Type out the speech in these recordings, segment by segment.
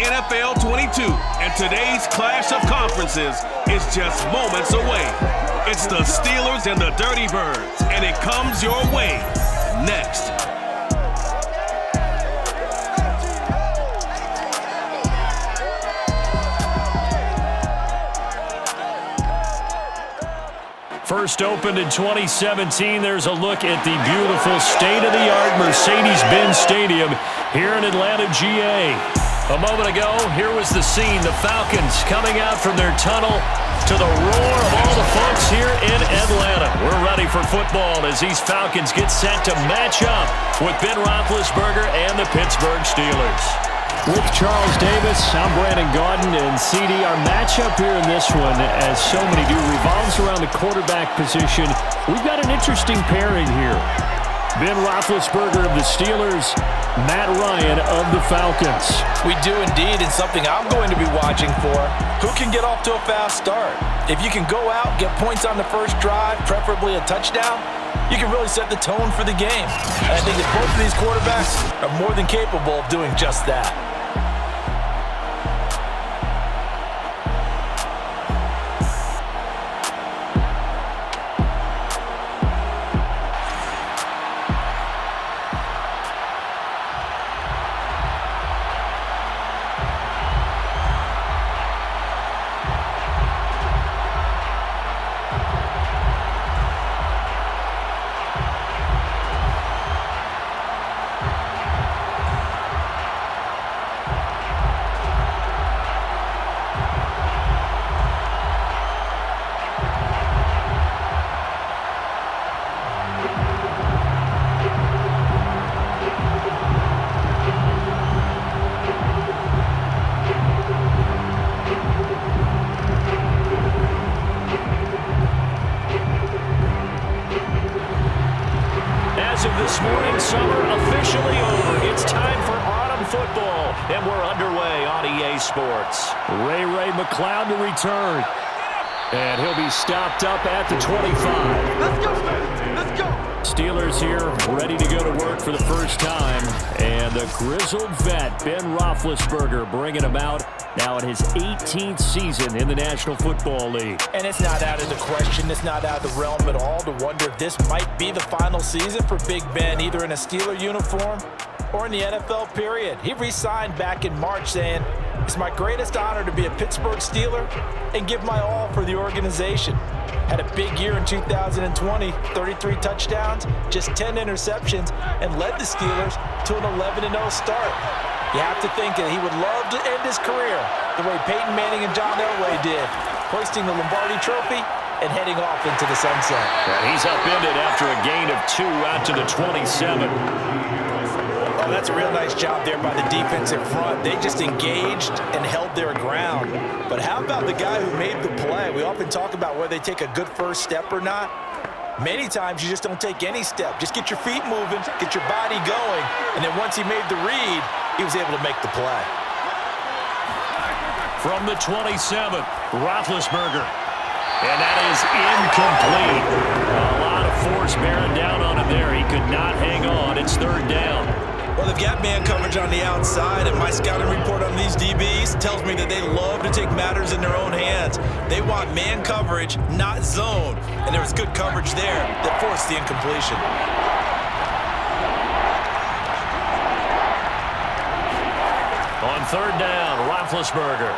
NFL 22, and today's clash of conferences is just moments away. It's the Steelers and the Dirty Birds, and it comes your way next. First opened in 2017, there's a look at the beautiful state-of-the-art Mercedes-Benz Stadium here in Atlanta, GA. A moment ago, here was the scene, the Falcons coming out from their tunnel to the roar of all the folks here in Atlanta. We're ready for football as these Falcons get set to match up with Ben Roethlisberger and the Pittsburgh Steelers. With Charles Davis, I'm Brandon Gaudin, and CD, our matchup here in this one, as so many do, revolves around the quarterback position. We've got an interesting pairing here. Ben Roethlisberger of the Steelers, Matt Ryan of the Falcons. We do indeed, and something I'm going to be watching for. Who can get off to a fast start? If you can go out, get points on the first drive, preferably a touchdown, you can really set the tone for the game. And I think that both of these quarterbacks are more than capable of doing just that. This morning, summer officially over. It's time for autumn football, and we're underway on EA Sports. Ray McCloud to return, and he'll be stopped up at the 25. Let's go, man. Let's go. Steelers here, ready to go to work for the first time, and the grizzled vet, Ben Roethlisberger, bringing him out now in his 18th season in the National Football League. And it's not out of the question, it's not out of the realm at all to wonder if this might be the final season for Big Ben, either in a Steeler uniform or in the NFL period. He re-signed back in March saying, "It's my greatest honor to be a Pittsburgh Steeler and give my all for the organization." Had a big year in 2020, 33 touchdowns, just 10 interceptions, and led the Steelers to an 11-0 start. You have to think that he would love to end his career the way Peyton Manning and John Elway did, hoisting the Lombardi Trophy and heading off into the sunset. And he's upended after a gain of 2 out to the 27. Oh, that's a real nice job there by the defense in front. They just engaged and held their ground. But how about the guy who made the play? We often talk about whether they take a good first step or not. Many times you just don't take any step. Just get your feet moving, get your body going, and then once he made the read, he was able to make the play. From the 27, Roethlisberger. And that is incomplete. A lot of force bearing down on him there. He could not hang on. It's third down. Well, they've got man coverage on the outside, and my scouting report on these DBs tells me that they love to take matters in their own hands. They want man coverage, not zone. And there was good coverage there that forced the incompletion. On third down, Roethlisberger.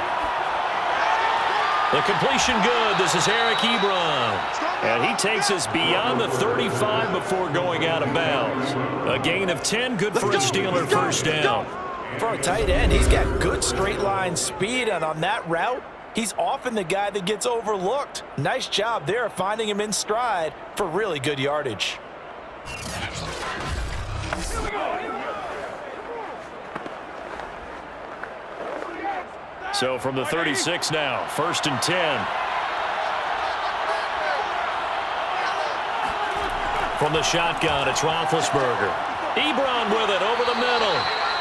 The completion good. This is Eric Ebron. And he takes us beyond the 35 before going out of bounds. A gain of 10, good for a Steeler first down. For a tight end, he's got good straight line speed, and on that route, he's often the guy that gets overlooked. Nice job there finding him in stride for really good yardage. So from the 36 now, first and 10. From the shotgun, it's Roethlisberger. Ebron with it over the middle.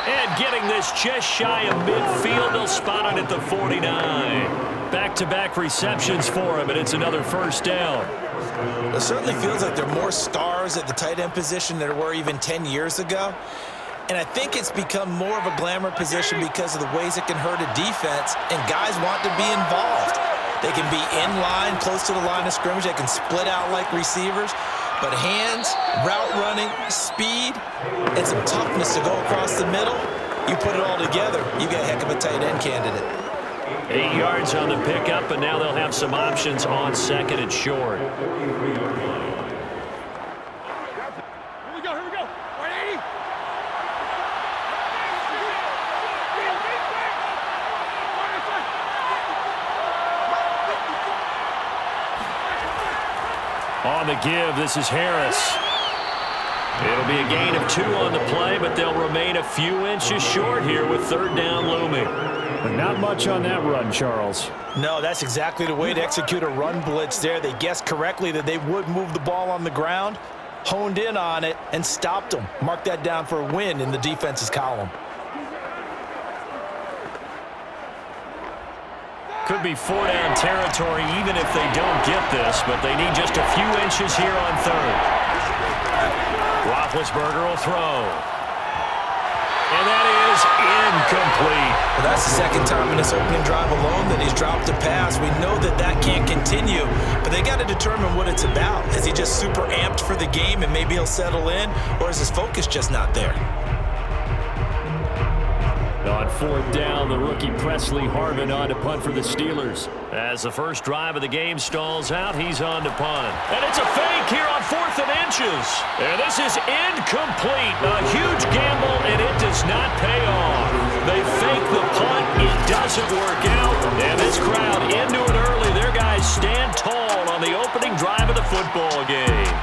And getting this just shy of midfield. They'll spot it at the 49. Back-to-back receptions for him, and it's another first down. It certainly feels like there are more stars at the tight end position than there were even 10 years ago. And I think it's become more of a glamour position because of the ways it can hurt a defense, and guys want to be involved. They can be in line, close to the line of scrimmage. They can split out like receivers. But hands, route running, speed, and some toughness to go across the middle, you put it all together, you get a heck of a tight end candidate. 8 yards on the pickup, and now they'll have some options on second and short. On the give, this is Harris. It'll be a gain of 2 on the play, but they'll remain a few inches short here with third down looming. But not much on that run, Charles. No, that's exactly the way to execute a run blitz there. They guessed correctly that they would move the ball on the ground, honed in on it, and stopped them. Mark that down for a win in the defense's column. Could be 4-down territory even if they don't get this, but they need just a few inches here on third. Roethlisberger will throw. And that is incomplete. Well, that's the second time in this opening drive alone that he's dropped a pass. We know that that can't continue, but they got to determine what it's about. Is he just super amped for the game and maybe he'll settle in, or is his focus just not there? On fourth down, the rookie Presley Harvin on to punt for the Steelers. As the first drive of the game stalls out, he's on to punt. And it's a fake here on 4th and inches. And this is incomplete. A huge gamble, and it does not pay off. They fake the punt. It doesn't work out. And this crowd into it early. Their guys stand tall on the opening drive of the football game.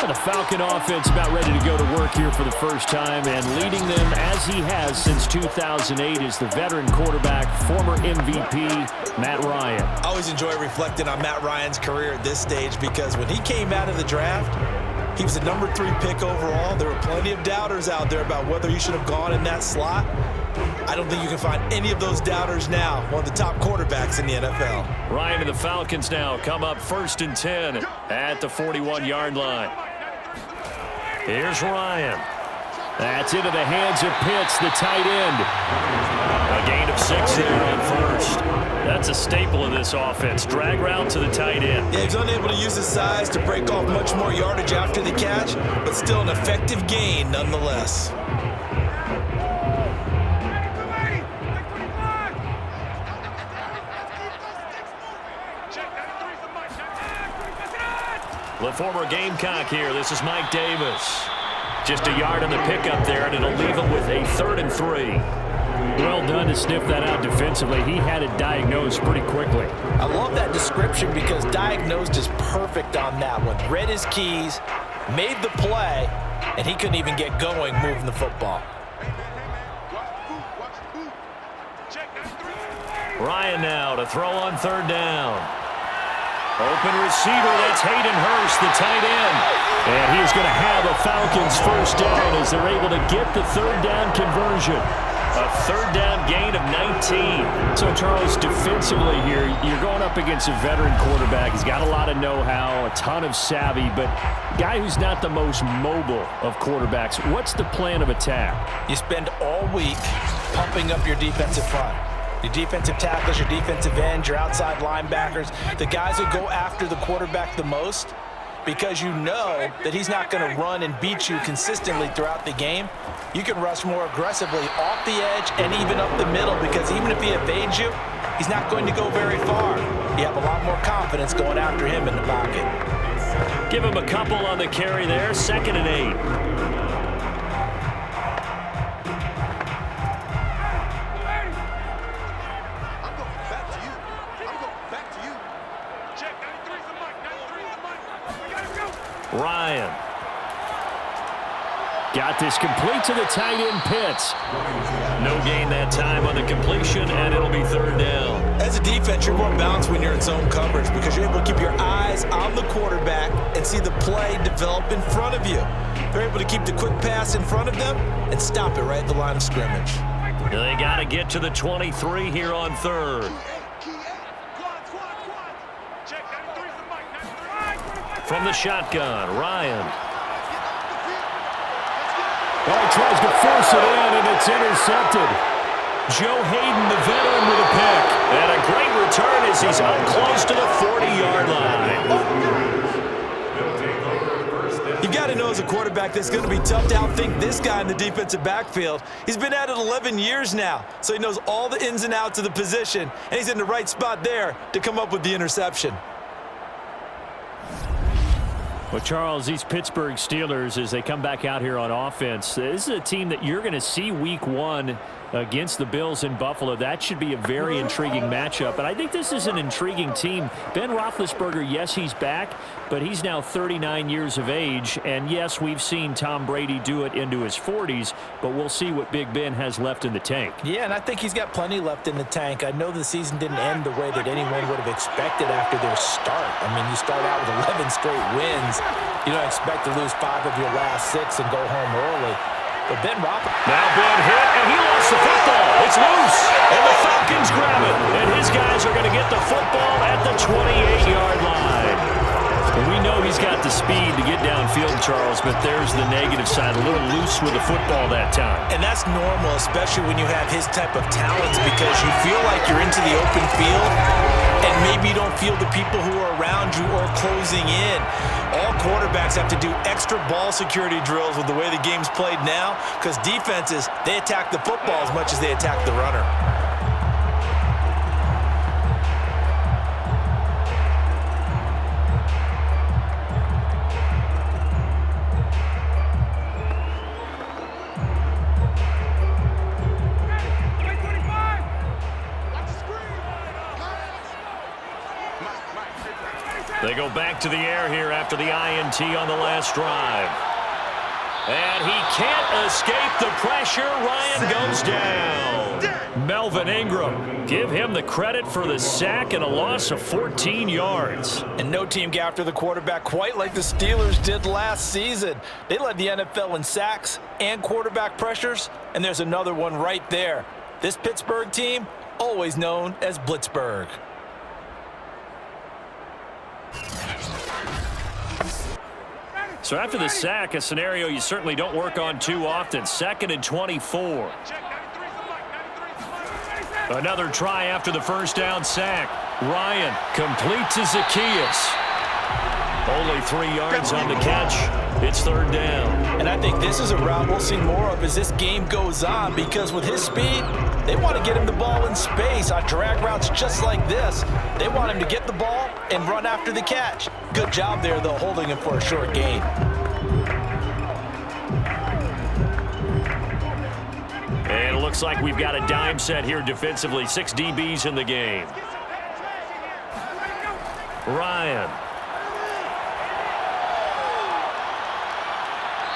The Falcon offense about ready to go to work here for the first time, and leading them as he has since 2008 is the veteran quarterback, former MVP, Matt Ryan. I always enjoy reflecting on Matt Ryan's career at this stage because when he came out of the draft, he was the number 3 pick overall. There were plenty of doubters out there about whether he should have gone in that slot. I don't think you can find any of those doubters now. One of the top quarterbacks in the NFL. Ryan and the Falcons now come up 1st and 10 at the 41-yard line. Here's Ryan. That's into the hands of Pitts, the tight end. A gain of 6 there on first. That's a staple of this offense. Drag route to the tight end. Yeah, he's unable to use his size to break off much more yardage after the catch, but still an effective gain nonetheless. The former Gamecock here. This is Mike Davis. Just a yard on the pickup there, and it'll leave him with a 3rd and 3. Well done to sniff that out defensively. He had it diagnosed pretty quickly. I love that description because diagnosed is perfect on that one. Read his keys, made the play, and he couldn't even get going moving the football. Ryan now to throw on 3rd down. Open receiver, that's Hayden Hurst, the tight end. And he's going to have a Falcons first down as they're able to get the 3rd down conversion. A 3rd down gain of 19. So, Charles, defensively here, you're going up against a veteran quarterback. He's got a lot of know-how, a ton of savvy, but a guy who's not the most mobile of quarterbacks. What's the plan of attack? You spend all week pumping up your defensive front. Your defensive tackles, your defensive ends, your outside linebackers, the guys who go after the quarterback the most, because you know that he's not going to run and beat you consistently throughout the game. You can rush more aggressively off the edge and even up the middle, because even if he evades you, he's not going to go very far. You have a lot more confidence going after him in the pocket. Give him a couple on the carry there, 2nd and 8. Ryan. Got this complete to the tight end, Pitts. No gain that time on the completion, and it'll be 3rd down. As a defense, you're more balanced when you're in zone coverage because you're able to keep your eyes on the quarterback and see the play develop in front of you. They're able to keep the quick pass in front of them and stop it right at the line of scrimmage. They got to get to the 23 here on 3rd. From the shotgun, Ryan. Well, he tries to force it in, and it's intercepted. Joe Hayden, the veteran, with a pick. And a great return as he's up close to the 40-yard line. You got to know as a quarterback that's going to be tough to outthink this guy in the defensive backfield. He's been at it 11 years now, so he knows all the ins and outs of the position, and he's in the right spot there to come up with the interception. Well, Charles, these Pittsburgh Steelers, as they come back out here on offense, this is a team that you're going to see week one against the Bills in Buffalo. That should be a very intriguing matchup. And I think this is an intriguing team. Ben Roethlisberger, yes, he's back, but he's now 39 years of age. And, yes, we've seen Tom Brady do it into his 40s, but we'll see what Big Ben has left in the tank. Yeah, and I think he's got plenty left in the tank. I know the season didn't end the way that anyone would have expected after their start. I mean, you start out with 11 straight wins. You don't expect to lose 5 of your last 6 and go home early. But Ben Roethlisberger. Now Ben hit, and he lost the football. It's loose, and the Falcons grab it. And his guys are going to get the football at the 28-yard line. And we know he's got the speed to get downfield, Charles, but there's the negative side. A little loose with the football that time. And that's normal, especially when you have his type of talents, because you feel like you're into the open field, and maybe you don't feel the people who are around you or closing in. All quarterbacks have to do extra ball security drills with the way the game's played now, because defenses, they attack the football as much as they attack the runner. They go back to the air here after the INT on the last drive. And he can't escape the pressure. Ryan goes down. Melvin Ingram, give him the credit for the sack and a loss of 14 yards. And no team got after the quarterback quite like the Steelers did last season. They led the NFL in sacks and quarterback pressures, and there's another one right there. This Pittsburgh team, always known as Blitzburgh. So after the sack, a scenario you certainly don't work on too often. 2nd and 24. Another try after the first down sack. Ryan completes his Zacchaeus. Only 3 yards on the catch. It's 3rd down. And I think this is a route we'll see more of as this game goes on, because with his speed, they want to get him the ball in space on drag routes just like this. They want him to get the ball and run after the catch. Good job there, though, holding him for a short gain. And it looks like we've got a dime set here defensively. 6 DBs in the game. Ryan.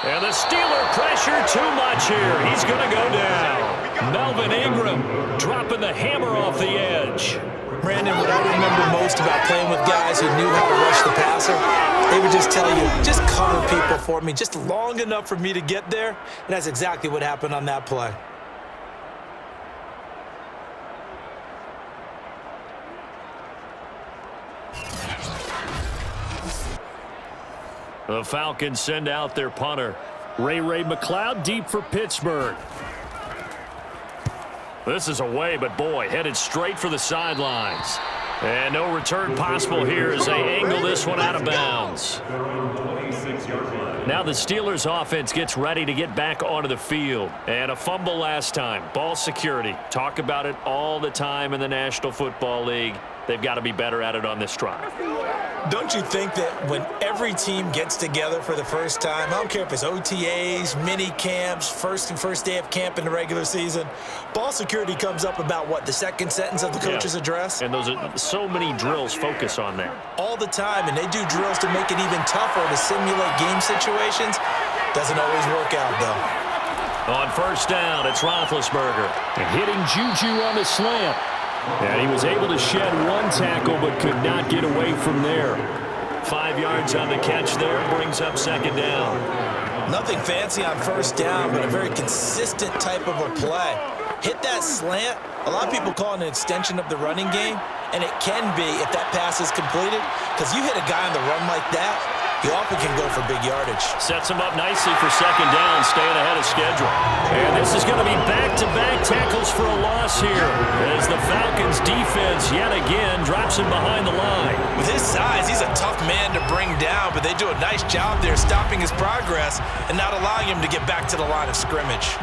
And the Steeler pressure too much here. He's going to go down. Melvin Ingram dropping the hammer off the edge. Brandon, what I remember most about playing with guys who knew how to rush the passer, they would just tell you, just cover people for me, just long enough for me to get there. And that's exactly what happened on that play. The Falcons send out their punter. Ray McLeod deep for Pittsburgh. This is away, but boy, headed straight for the sidelines. And no return possible here as they angle this one out of bounds. Now the Steelers offense gets ready to get back onto the field. And a fumble last time. Ball security. Talk about it all the time in the National Football League. They've got to be better at it on this drive. Don't you think that when every team gets together for the first time, I don't care if it's OTAs, mini camps, first day of camp in the regular season, ball security comes up about what, the second sentence of the coach's address? And those are so many drills focus on that. All the time, and they do drills to make it even tougher to simulate game situations. Doesn't always work out, though. On first down, it's Roethlisberger. And hitting Juju on the slant. And he was able to shed one tackle but could not get away from there. 5 yards on the catch there, brings up 2nd down. Nothing fancy on first down, but a very consistent type of a play. Hit that slant. A lot of people call it an extension of the running game, and it can be if that pass is completed, because you hit a guy on the run like that, He often can go for big yardage. Sets him up nicely for second down, staying ahead of schedule. And this is going to be back-to-back tackles for a loss here as the Falcons defense yet again drops him behind the line. With his size, he's a tough man to bring down, but they do a nice job there stopping his progress and not allowing him to get back to the line of scrimmage.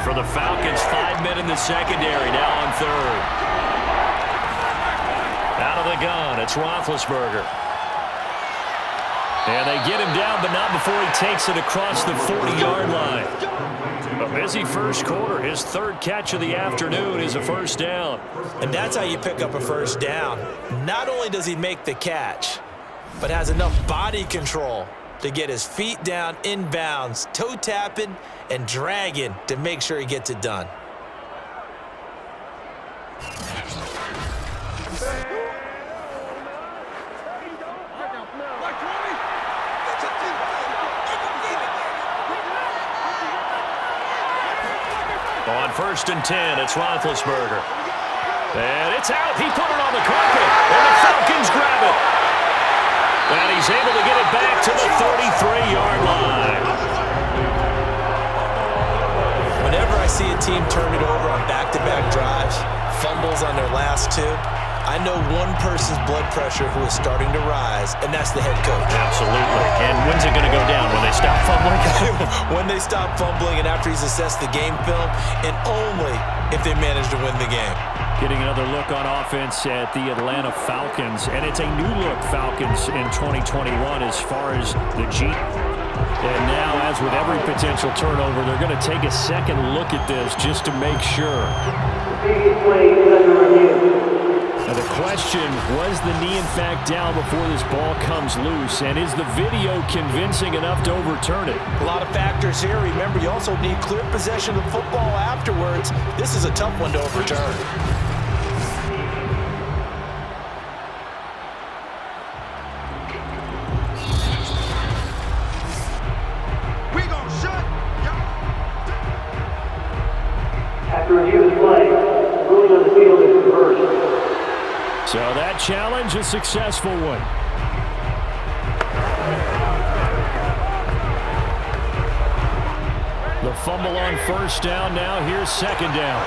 For the Falcons, 5 men in the secondary, now on third. Out of the gun, it's Roethlisberger. And they get him down, but not before he takes it across the 40-yard line. A busy first quarter. His third catch of the afternoon is a first down. And that's how you pick up a first down. Not only does he make the catch, but has enough body control to get his feet down inbounds, toe tapping and dragging to make sure he gets it done. On 1st and 10, it's Roethlisberger. And it's out. He put it on the carpet, and the Falcons grab it. And he's able to get it back to the 33-yard line. Whenever I see a team turn it over on back-to-back drives, fumbles on their last two, I know one person's blood pressure who is starting to rise, and that's the head coach. Absolutely. And when's it going to go down? When they stop fumbling? When they stop fumbling and after he's assessed the game film, and only if they manage to win the game. Getting another look on offense at the Atlanta Falcons, and it's a new-look Falcons in 2021 as far as the G. And now, as with every potential turnover, they're going to take a second look at this just to make sure. Now the question, was the knee in fact down before this ball comes loose? And is the video convincing enough to overturn it? A lot of factors here. Remember, you also need clear possession of the football afterwards. This is a tough one to overturn. So that challenge, a successful one. The fumble on first down. Now here's second down.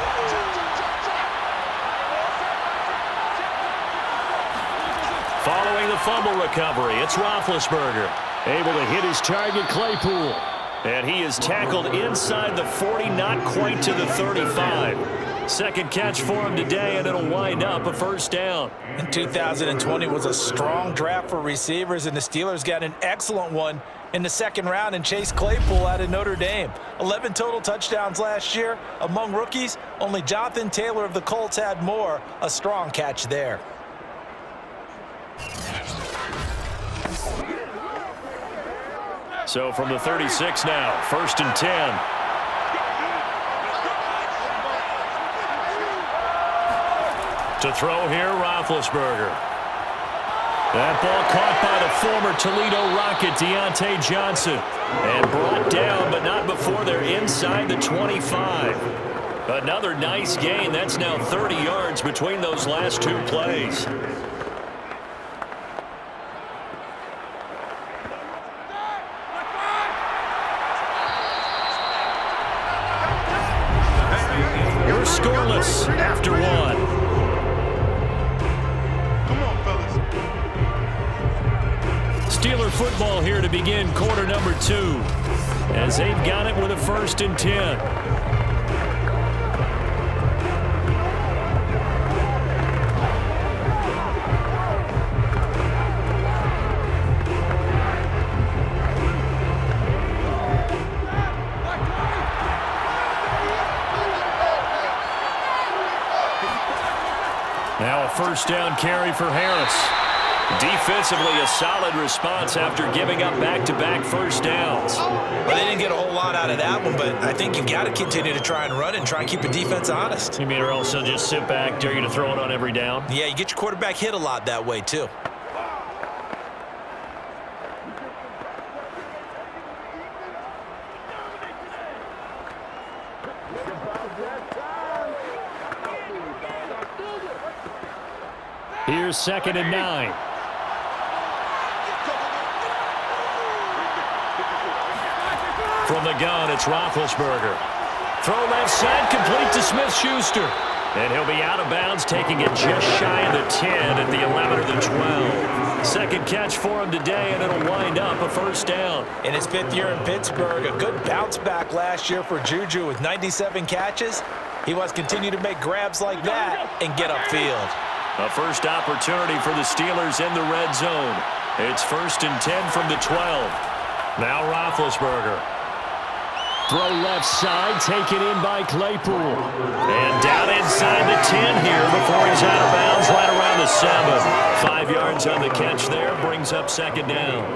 Following the fumble recovery, it's Roethlisberger. Able to hit his target, Claypool. And he is tackled inside the 40, not quite to the 35. Second catch for him today, and it'll wind up a first down. And 2020 was a strong draft for receivers, and the Steelers got an excellent one in the second round in Chase Claypool out of Notre Dame. 11 total touchdowns last year. Among rookies, only Jonathan Taylor of the Colts had more. A strong catch there. So from the 36 now, 1st and 10. To throw here, Roethlisberger. That ball caught by the former Toledo Rocket, Deontay Johnson. And brought down, but not before they're inside the 25. Another nice gain. That's now 30 yards between those last two plays. We're scoreless after one. Steeler football here to begin quarter number 2 as they've got it with a 1st and 10. Now a first down carry for Harris. Defensively, a solid response after giving up back-to-back first downs. Well, they didn't get a whole lot out of that one, but I think you've got to continue to try and run and try and keep the defense honest. You mean, or else they'll just sit back, dare you to throw it on every down? Yeah, you get your quarterback hit a lot that way, too. Here's 2nd and 9. From the gun, it's Roethlisberger. Throw left side, complete to Smith-Schuster. And he'll be out of bounds, taking it just shy of the 10 at the 11 or the 12. Second catch for him today, and it'll wind up a first down. In his 5th year in Pittsburgh, a good bounce back last year for Juju with 97 catches. He wants to continue to make grabs like that and get upfield. A first opportunity for the Steelers in the red zone. It's 1st and 10 from the 12. Now Roethlisberger. Throw left side, taken in by Claypool. And down inside the 10 here before he's out of bounds right around the 7. 5 yards on the catch there, brings up 2nd down.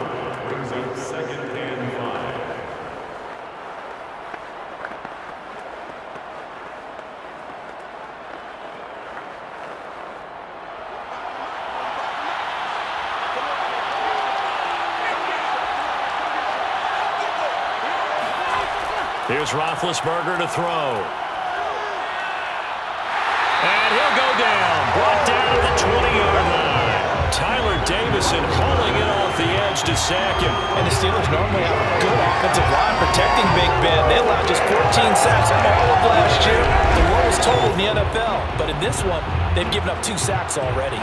Here's Roethlisberger to throw. And he'll go down. Brought down to the 20-yard line. Tyler Davison hauling it off the edge to sack him. And the Steelers normally have a good offensive line protecting Big Ben. They allowed just 14 sacks all of last year. The lowest total in the NFL. But in this one, they've given up 2 sacks already.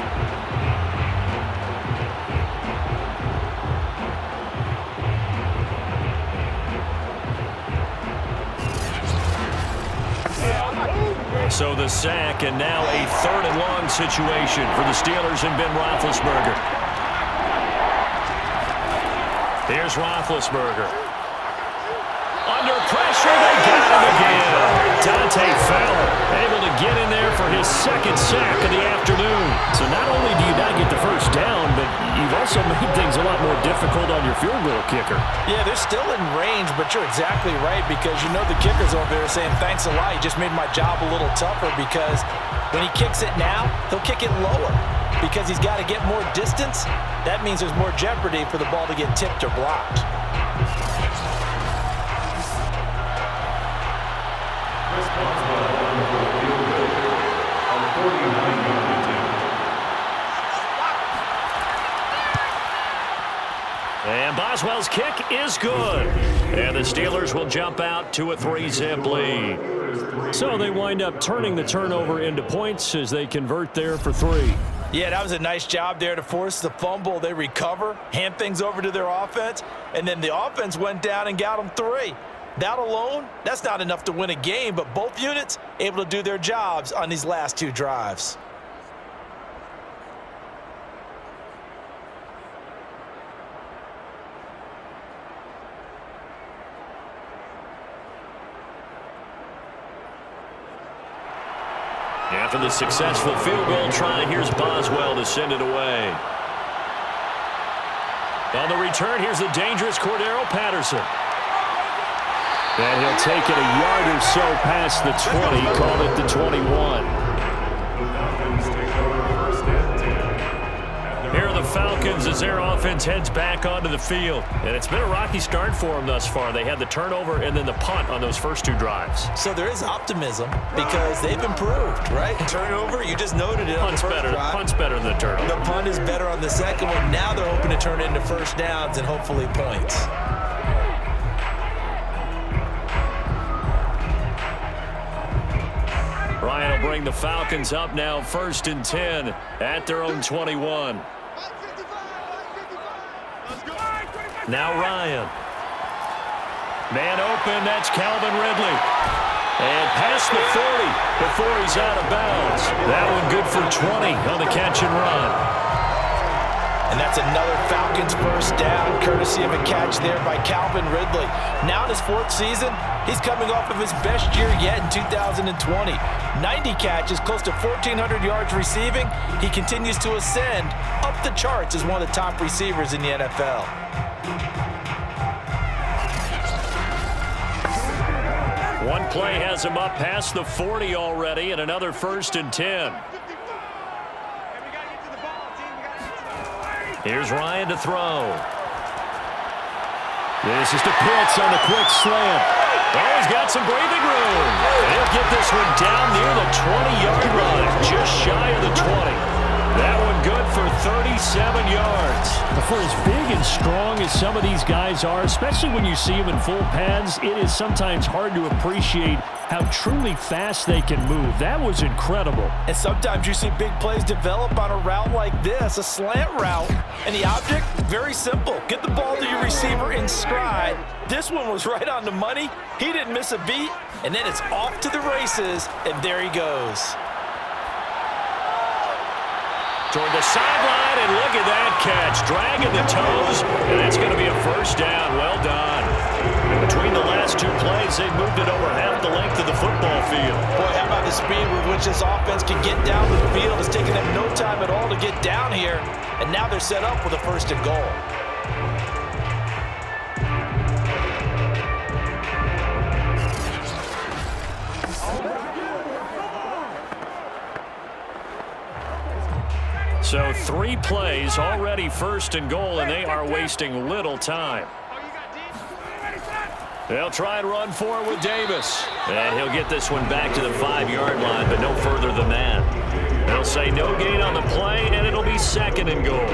So the sack, and now a 3rd and long situation for the Steelers and Ben Roethlisberger. Here's Roethlisberger. Under pressure, they got him again. Dante Fowler able to get in there for his 2nd sack of the afternoon. So not only do you not get the first down, but you've also made things a lot more difficult on your field goal kicker. Yeah, they're still in range, but you're exactly right because you know the kicker's over there saying, thanks a lot, you just made my job a little tougher because when he kicks it now, he'll kick it lower because he's got to get more distance. That means there's more jeopardy for the ball to get tipped or blocked. And Boswell's kick is good. And the Steelers will jump out to a 3-zip lead. So they wind up turning the turnover into points as they convert there for 3. Yeah, that was a nice job there to force the fumble. They recover, hand things over to their offense, and then the offense went down and got them 3. That alone, that's not enough to win a game, but both units able to do their jobs on these last 2 drives. After the successful field goal try, here's Boswell to send it away. On the return, here's the dangerous Cordero Patterson. And he'll take it a yard or so past the 20, call it the 21. Here are the Falcons as their offense heads back onto the field. And it's been a rocky start for them thus far. They had the turnover and then the punt on those first 2 drives. So there is optimism because they've improved, right? Turnover, you just noted it on the first drive. Punt's better than the turnover. The punt is better on the second one. Now they're hoping to turn it into first downs and hopefully points. Ryan will bring the Falcons up now 1st and 10 at their own 21. Now Ryan. Man open, that's Calvin Ridley. And past the 40 before he's out of bounds. That one good for 20 on the catch and run. And that's another Falcons first down, courtesy of a catch there by Calvin Ridley. Now in his 4th season, he's coming off of his best year yet in 2020. 90 catches, close to 1,400 yards receiving. He continues to ascend up the charts as one of the top receivers in the NFL. One play has him up past the 40 already, and another 1st and 10. Here's Ryan to throw. This is to Pitts on the quick slant. Oh, he's got some breathing room. And he'll get this one down near the 20-yard line, just shy of the 20. That one For as big and strong as some of these guys are, especially when you see them in full pads, it is sometimes hard to appreciate how truly fast they can move. That was incredible. And sometimes you see big plays develop on a route like this, a slant route. And the object, very simple. Get the ball to your receiver in stride. This one was right on the money. He didn't miss a beat. And then it's off to the races, and there he goes. Toward the sideline, and look at that catch. Dragging the toes, and it's going to be a first down. Well done. And between the last two plays, they moved it over half the length of the football field. Boy, how about the speed with which this offense can get down the field? It's taken them no time at all to get down here, and now they're set up with a first and goal. So 3 plays, already first and goal, and they are wasting little time. They'll try and run for it with Davis. And he'll get this one back to the 5-yard line, but no further than that. They'll say no gain on the play, and it'll be second and goal.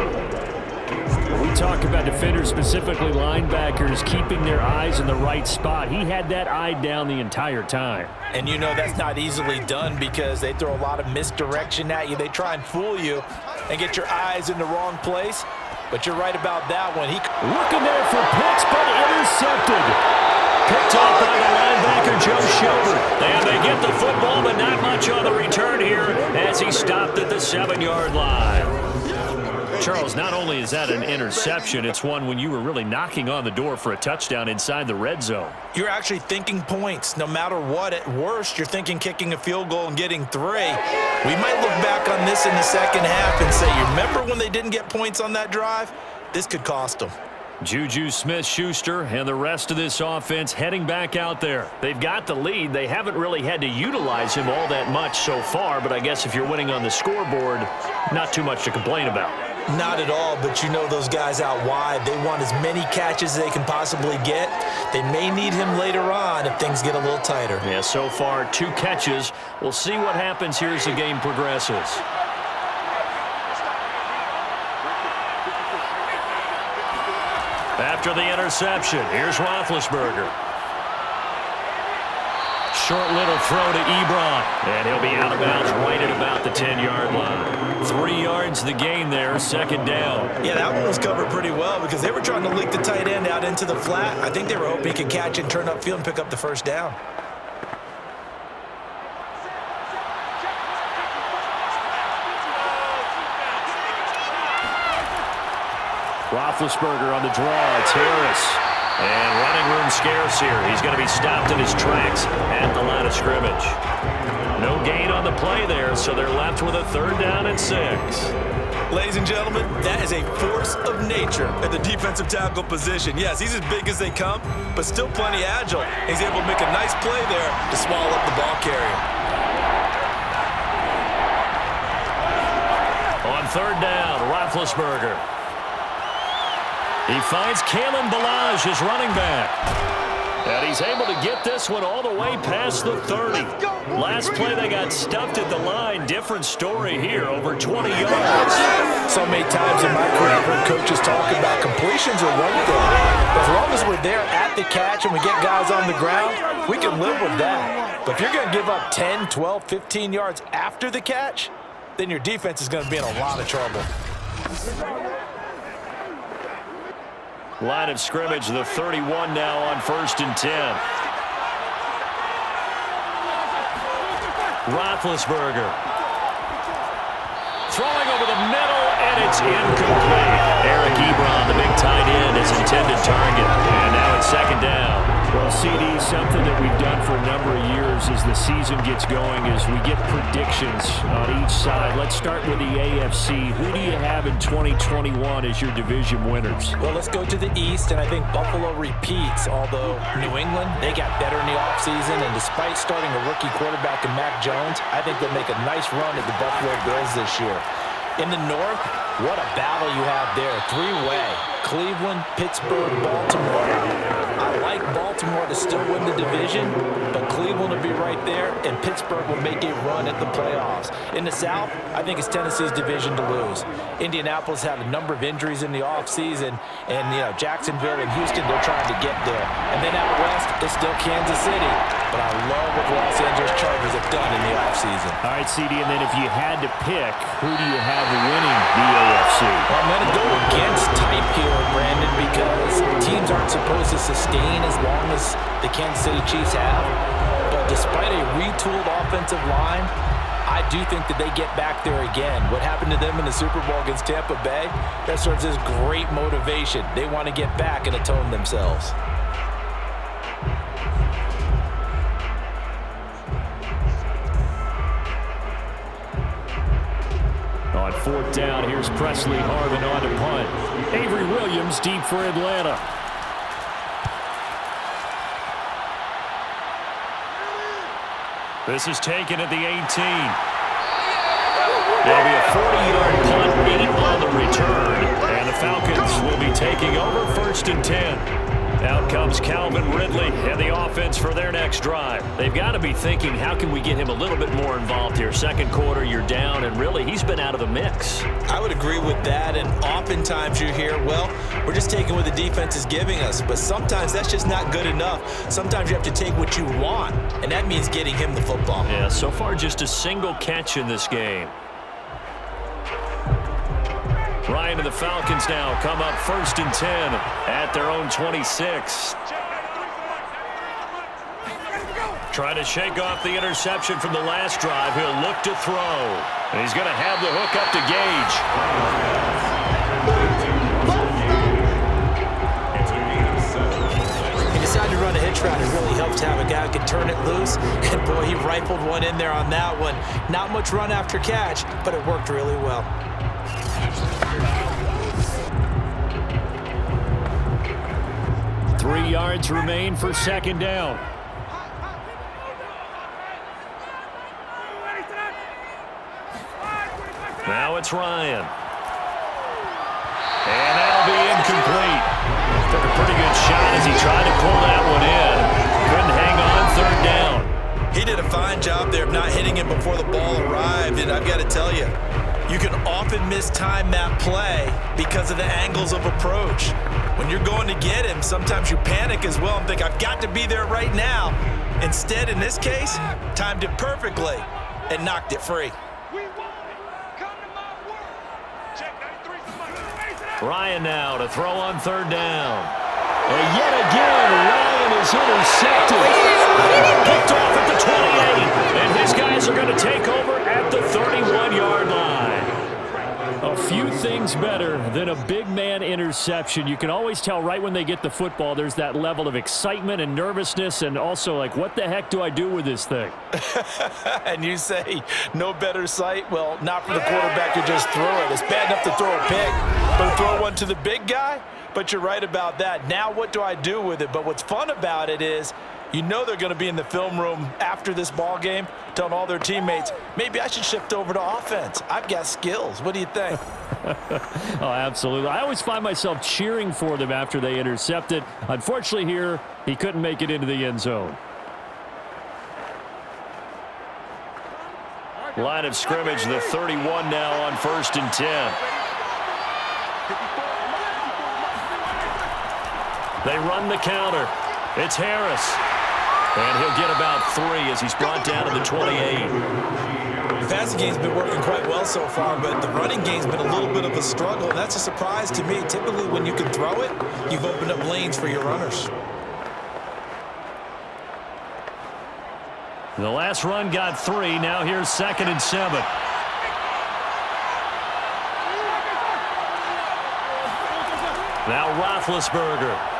We talk about defenders, specifically linebackers, keeping their eyes in the right spot. He had that eye down the entire time. And you know that's not easily done because they throw a lot of misdirection at you. They try and fool you and get your eyes in the wrong place. But you're right about that one. Looking there for Pitts, but intercepted. Picked off by the linebacker, Joe Schobert. And they get the football, but not much on the return here as he stopped at the 7-yard line. Charles, not only is that an interception, it's one when you were really knocking on the door for a touchdown inside the red zone. You're actually thinking points. No matter what, at worst, you're thinking kicking a field goal and getting 3. We might look back on this in the second half and say, you remember when they didn't get points on that drive? This could cost them. Juju Smith-Schuster and the rest of this offense heading back out there. They've got the lead. They haven't really had to utilize him all that much so far, but I guess if you're winning on the scoreboard, not too much to complain about. Not at all, but you know those guys out wide, they want as many catches as they can possibly get. They may need him later on if things get a little tighter. Yeah, so far 2 catches. We'll see what happens here as the game progresses. After the interception, here's Roethlisberger. Short little throw to Ebron, and he'll be out of bounds right at about the 10-yard line. 3 yards the gain there, second down. Yeah, that one was covered pretty well because they were trying to leak the tight end out into the flat. I think they were hoping he could catch and turn upfield and pick up the first down. Roethlisberger on the draw. It's Harris. And running room scarce here. He's going to be stopped in his tracks at the line of scrimmage. No gain on the play there, so they're left with a 3rd down and 6. Ladies and gentlemen, that is a force of nature at the defensive tackle position. Yes, he's as big as they come, but still plenty agile. He's able to make a nice play there to swallow up the ball carrier. On 3rd down, Roethlisberger. He finds Kalen Ballage, his running back. And he's able to get this one all the way past the 30. Last play, they got stuffed at the line. Different story here, over 20 yards. So many times in my career, I've heard coaches talk about completions are one thing. But as long as we're there at the catch and we get guys on the ground, we can live with that. But if you're going to give up 10, 12, 15 yards after the catch, then your defense is going to be in a lot of trouble. Line of scrimmage, the 31 now on 1st and 10. Roethlisberger. Throwing over the middle, and it's incomplete. Eric Ebron, the big tight end, his intended target. And now it's 2nd down. Well, CD, something that we've done for a number of years as the season gets going is we get predictions on each side. Let's start with the AFC. Who do you have in 2021 as your division winners? Well, let's go to the East, and I think Buffalo repeats, although New England, they got better in the offseason, and despite starting a rookie quarterback in Mac Jones, I think they'll make a nice run at the Buffalo Bills this year. In the North, what a battle you have there. Three-way. Cleveland, Pittsburgh, Baltimore. I like Baltimore to still win the division, but Cleveland will be right there, and Pittsburgh will make a run at the playoffs. In the South, I think it's Tennessee's division to lose. Indianapolis had a number of injuries in the offseason, and, Jacksonville and Houston, they're trying to get there. And then out West, it's still Kansas City. But I love what the Los Angeles Chargers have done in the offseason. All right, CD, and then if you had to pick, who do you have winning the AFC? Well, I'm going to go against type here, Brandon, because teams aren't supposed to sustain as long as the Kansas City Chiefs have. But despite a retooled offensive line, I do think that they get back there again. What happened to them in the Super Bowl against Tampa Bay, that serves as great motivation. They want to get back and atone themselves. On fourth down, here's Presley Harvin on to punt. Avery Williams deep for Atlanta. This is taken at the 18. It'll be a 40-yard punt, 8 on the return. And the Falcons will be taking over 1st and 10. Out comes Calvin Ridley and the offense for their next drive. They've got to be thinking, how can we get him a little bit more involved here? Second quarter, you're down, and really, he's been out of the mix. I would agree with that, and oftentimes you hear, well, we're just taking what the defense is giving us, but sometimes that's just not good enough. Sometimes you have to take what you want, and that means getting him the football. Yeah, so far just a single catch in this game. Ryan and the Falcons now come up 1st and 10 at their own 26. Trying to shake off the interception from the last drive. He'll look to throw. And he's going to have the hook up to Gage. He decided to run a hitch route. It really helps to have a guy who can turn it loose. And, boy, he rifled one in there on that one. Not much run after catch, but it worked really well. 3 yards remain for 2nd down. Now it's Ryan. And that'll be incomplete. Took a pretty good shot as he tried to pull that one in. Couldn't hang on 3rd down. He did a fine job there of not hitting him before the ball arrived, and I've got to tell you, you can often mistime that play because of the angles of approach. When you're going to get him, sometimes you panic as well and think, I've got to be there right now. Instead, in this case, timed it perfectly and knocked it free. Ryan now to throw on 3rd down. And yet again, Ryan is intercepted. Picked off at the 28. And his guys are going to take over at the 31-yard line. A few things better than a big man interception. You can always tell right when they get the football, there's that level of excitement and nervousness, and also like, what the heck do I do with this thing? And you say, no better sight? Well, not for the quarterback to just throw it. It's bad enough to throw a pick, but to throw one to the big guy? But you're right about that. Now what do I do with it? But what's fun about it is, you know they're going to be in the film room after this ball game telling all their teammates, maybe I should shift over to offense. I've got skills. What do you think? Oh, absolutely. I always find myself cheering for them after they intercept it. Unfortunately here, he couldn't make it into the end zone. Line of scrimmage, the 31 now on 1st and 10. They run the counter. It's Harris. And he'll get about 3 as he's brought down to the 28. The passing game's been working quite well so far, but the running game's been a little bit of a struggle, and that's a surprise to me. Typically, when you can throw it, you've opened up lanes for your runners. The last run got 3. Now here's 2nd and 7. Now Roethlisberger.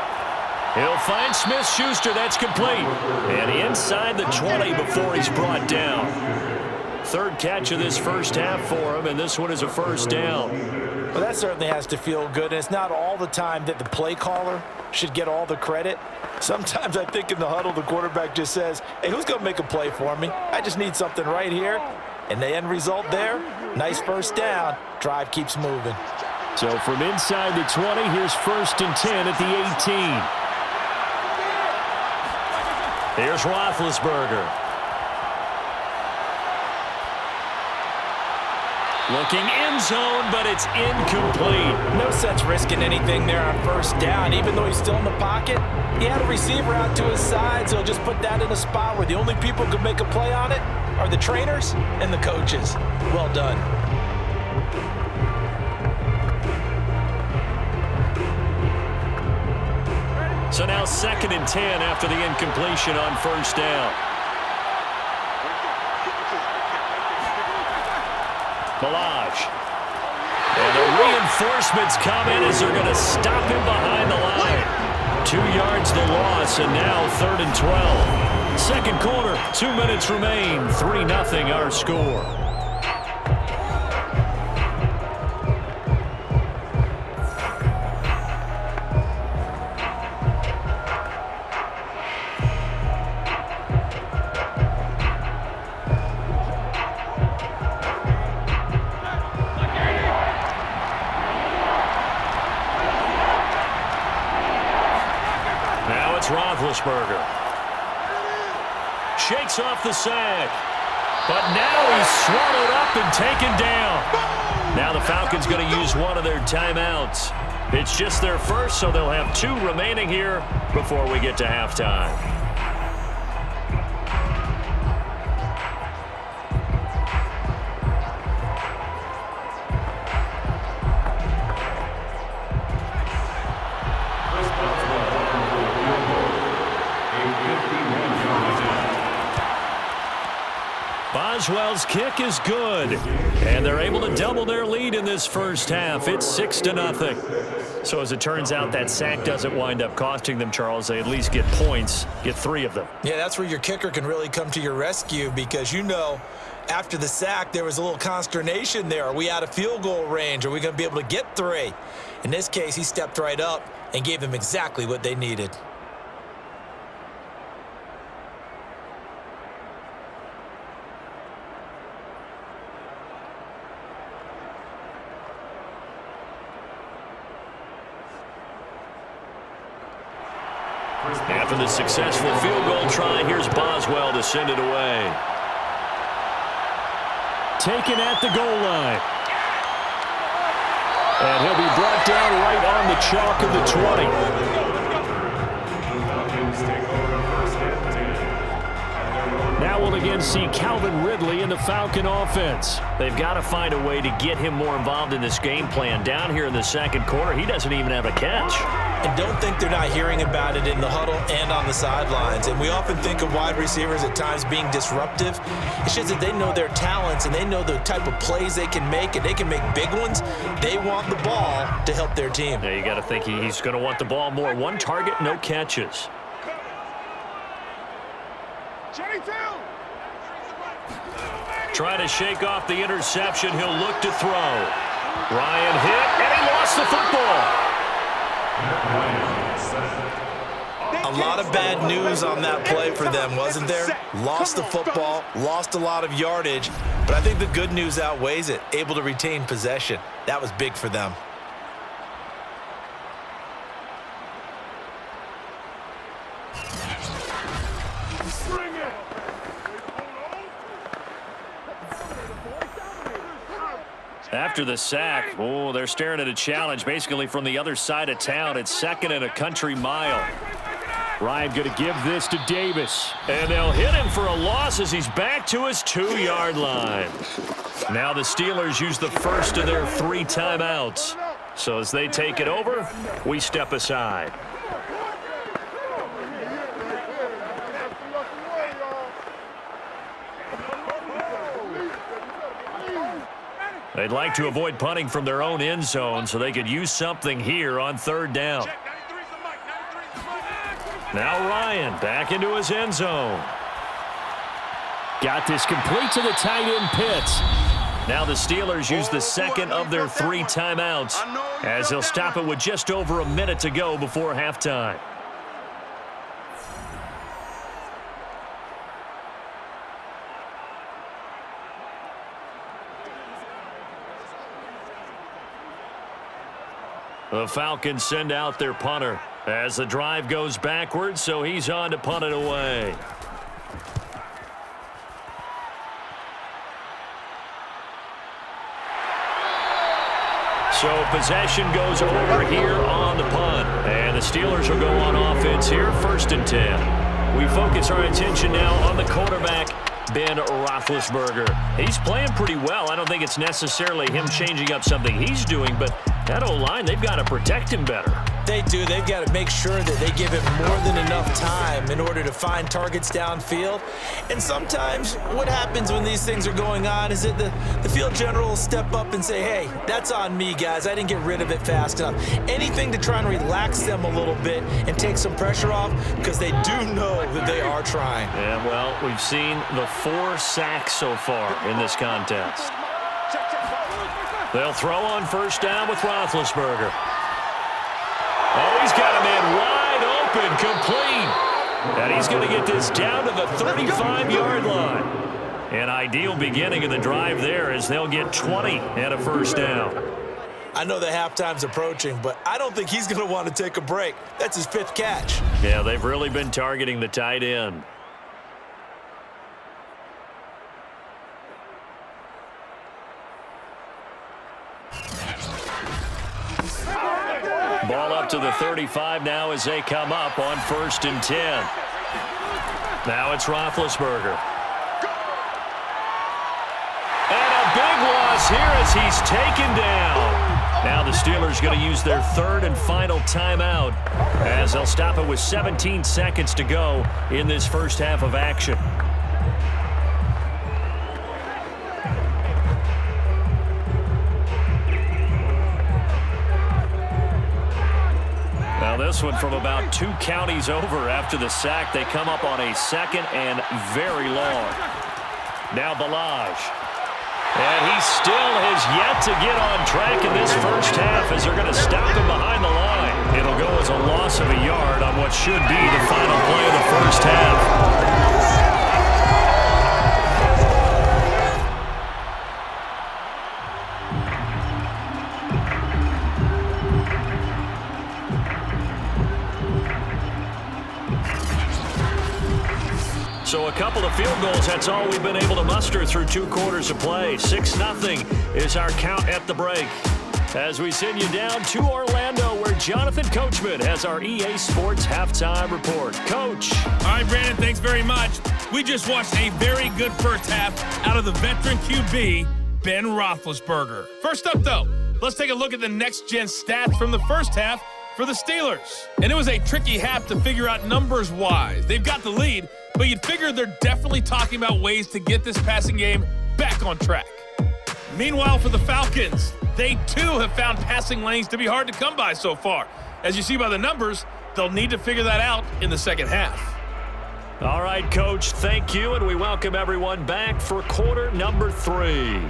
He'll find Smith-Schuster. That's complete. And inside the 20 before he's brought down. 3rd catch of this first half for him, and this one is a 1st down. Well, that certainly has to feel good. And it's not all the time that the play caller should get all the credit. Sometimes I think in the huddle, the quarterback just says, hey, who's going to make a play for me? I just need something right here. And the end result there, nice first down. Drive keeps moving. So from inside the 20, here's 1st and 10 at the 18. Here's Roethlisberger. Looking end zone, but it's incomplete. No sense risking anything there on first down. Even though he's still in the pocket, he had a receiver out to his side, so he'll just put that in a spot where the only people who can make a play on it are the trainers and the coaches. Well done. So now 2nd and 10 after the incompletion on first down. Balaj. And the reinforcements come in as they're going to stop him behind the line. 2 yards the loss, and now 3rd and 12. Second quarter, 2 minutes remain. 3-0 our score. Roethlisberger shakes off the sack, but now he's swallowed up and taken down. Now the Falcons going to use one of their timeouts. It's just their first, so they'll have 2 remaining here before we get to halftime. Boswell's kick is good, and they're able to double their lead in this first half. It's 6-0. So as it turns out, that sack doesn't wind up costing them, Charles. They at least get points, get 3 of them. Yeah, that's where your kicker can really come to your rescue, because after the sack, there was a little consternation there. Are we out of field goal range? Are we going to be able to get 3? In this case, he stepped right up and gave them exactly what they needed. After the successful field goal try, here's Boswell to send it away. Taken at the goal line. And he'll be brought down right on the chalk of the 20. Now we'll again see Calvin Ridley in the Falcon offense. They've got to find a way to get him more involved in this game plan. Down here in the second quarter, he doesn't even have a catch. And don't think they're not hearing about it in the huddle and on the sidelines. And we often think of wide receivers at times being disruptive. It's just that they know their talents and they know the type of plays they can make, and they can make big ones. They want the ball to help their team. Yeah, you got to think he's going to want the ball more. 1 target, no catches. Trying to shake off the interception. He'll look to throw. Ryan hit, and he lost the football. A lot of bad news on that play for them, wasn't there? Lost the football, lost a lot of yardage, but I think the good news outweighs it. Able to retain possession. That was big for them. After the sack, they're staring at a challenge basically from the other side of town. It's 2nd and a country mile. Ryan going to give this to Davis. And they'll hit him for a loss as he's back to his 2-yard line. Now the Steelers use the first of their 3 timeouts. So as they take it over, we step aside. They'd like to avoid punting from their own end zone so they could use something here on 3rd down. Now Ryan back into his end zone. Got this complete to the tight end Pitts. Now the Steelers use the 2nd of their 3 timeouts as they'll stop it with just over a minute to go before halftime. The Falcons send out their punter as the drive goes backwards, so he's on to punt it away. So possession goes over here on the punt. And the Steelers will go on offense here, 1st and 10. We focus our attention now on the quarterback, Ben Roethlisberger. He's playing pretty well. I don't think it's necessarily him changing up something he's doing, but that O-line, they've got to protect him better. They do. They've got to make sure that they give him more than enough time in order to find targets downfield. And sometimes what happens when these things are going on is that the field general will step up and say, hey, that's on me, guys. I didn't get rid of it fast enough. Anything to try and relax them a little bit and take some pressure off, because they do know that they are trying. Yeah, well, we've seen the 4 sacks so far in this contest. They'll throw on 1st down with Roethlisberger. Oh, he's got a man wide open, complete. And he's going to get this down to the 35-yard line. An ideal beginning of the drive there as they'll get 20 and a 1st down. I know the halftime's approaching, but I don't think he's going to want to take a break. That's his 5th catch. Yeah, they've really been targeting the tight end. Ball up to the 35 now as they come up on 1st and 10. Now it's Roethlisberger. And a big loss here as he's taken down. Now the Steelers going to use their 3rd and final timeout as they'll stop it with 17 seconds to go in this first half of action. Now this one from about 2 counties over after the sack. They come up on a 2nd and very long. Now Balaj. And he still has yet to get on track in this first half as they're going to stop him behind the line. It'll go as a loss of a yard on what should be the final play of the first half. So a couple of field goals, that's all we've been able to muster through 2 quarters of play. 6-0 is our count at the break. As we send you down to Orlando, where Jonathan Coachman has our EA Sports halftime report. Coach. All right, Brandon, thanks very much. We just watched a very good first half out of the veteran QB, Ben Roethlisberger. First up, though, let's take a look at the next-gen stats from the first half for the Steelers. And it was a tricky half to figure out numbers-wise. They've got the lead, but you'd figure they're definitely talking about ways to get this passing game back on track. Meanwhile, for the Falcons, they too have found passing lanes to be hard to come by so far. As you see by the numbers, they'll need to figure that out in the second half. All right, Coach, thank you, and we welcome everyone back for quarter number 3.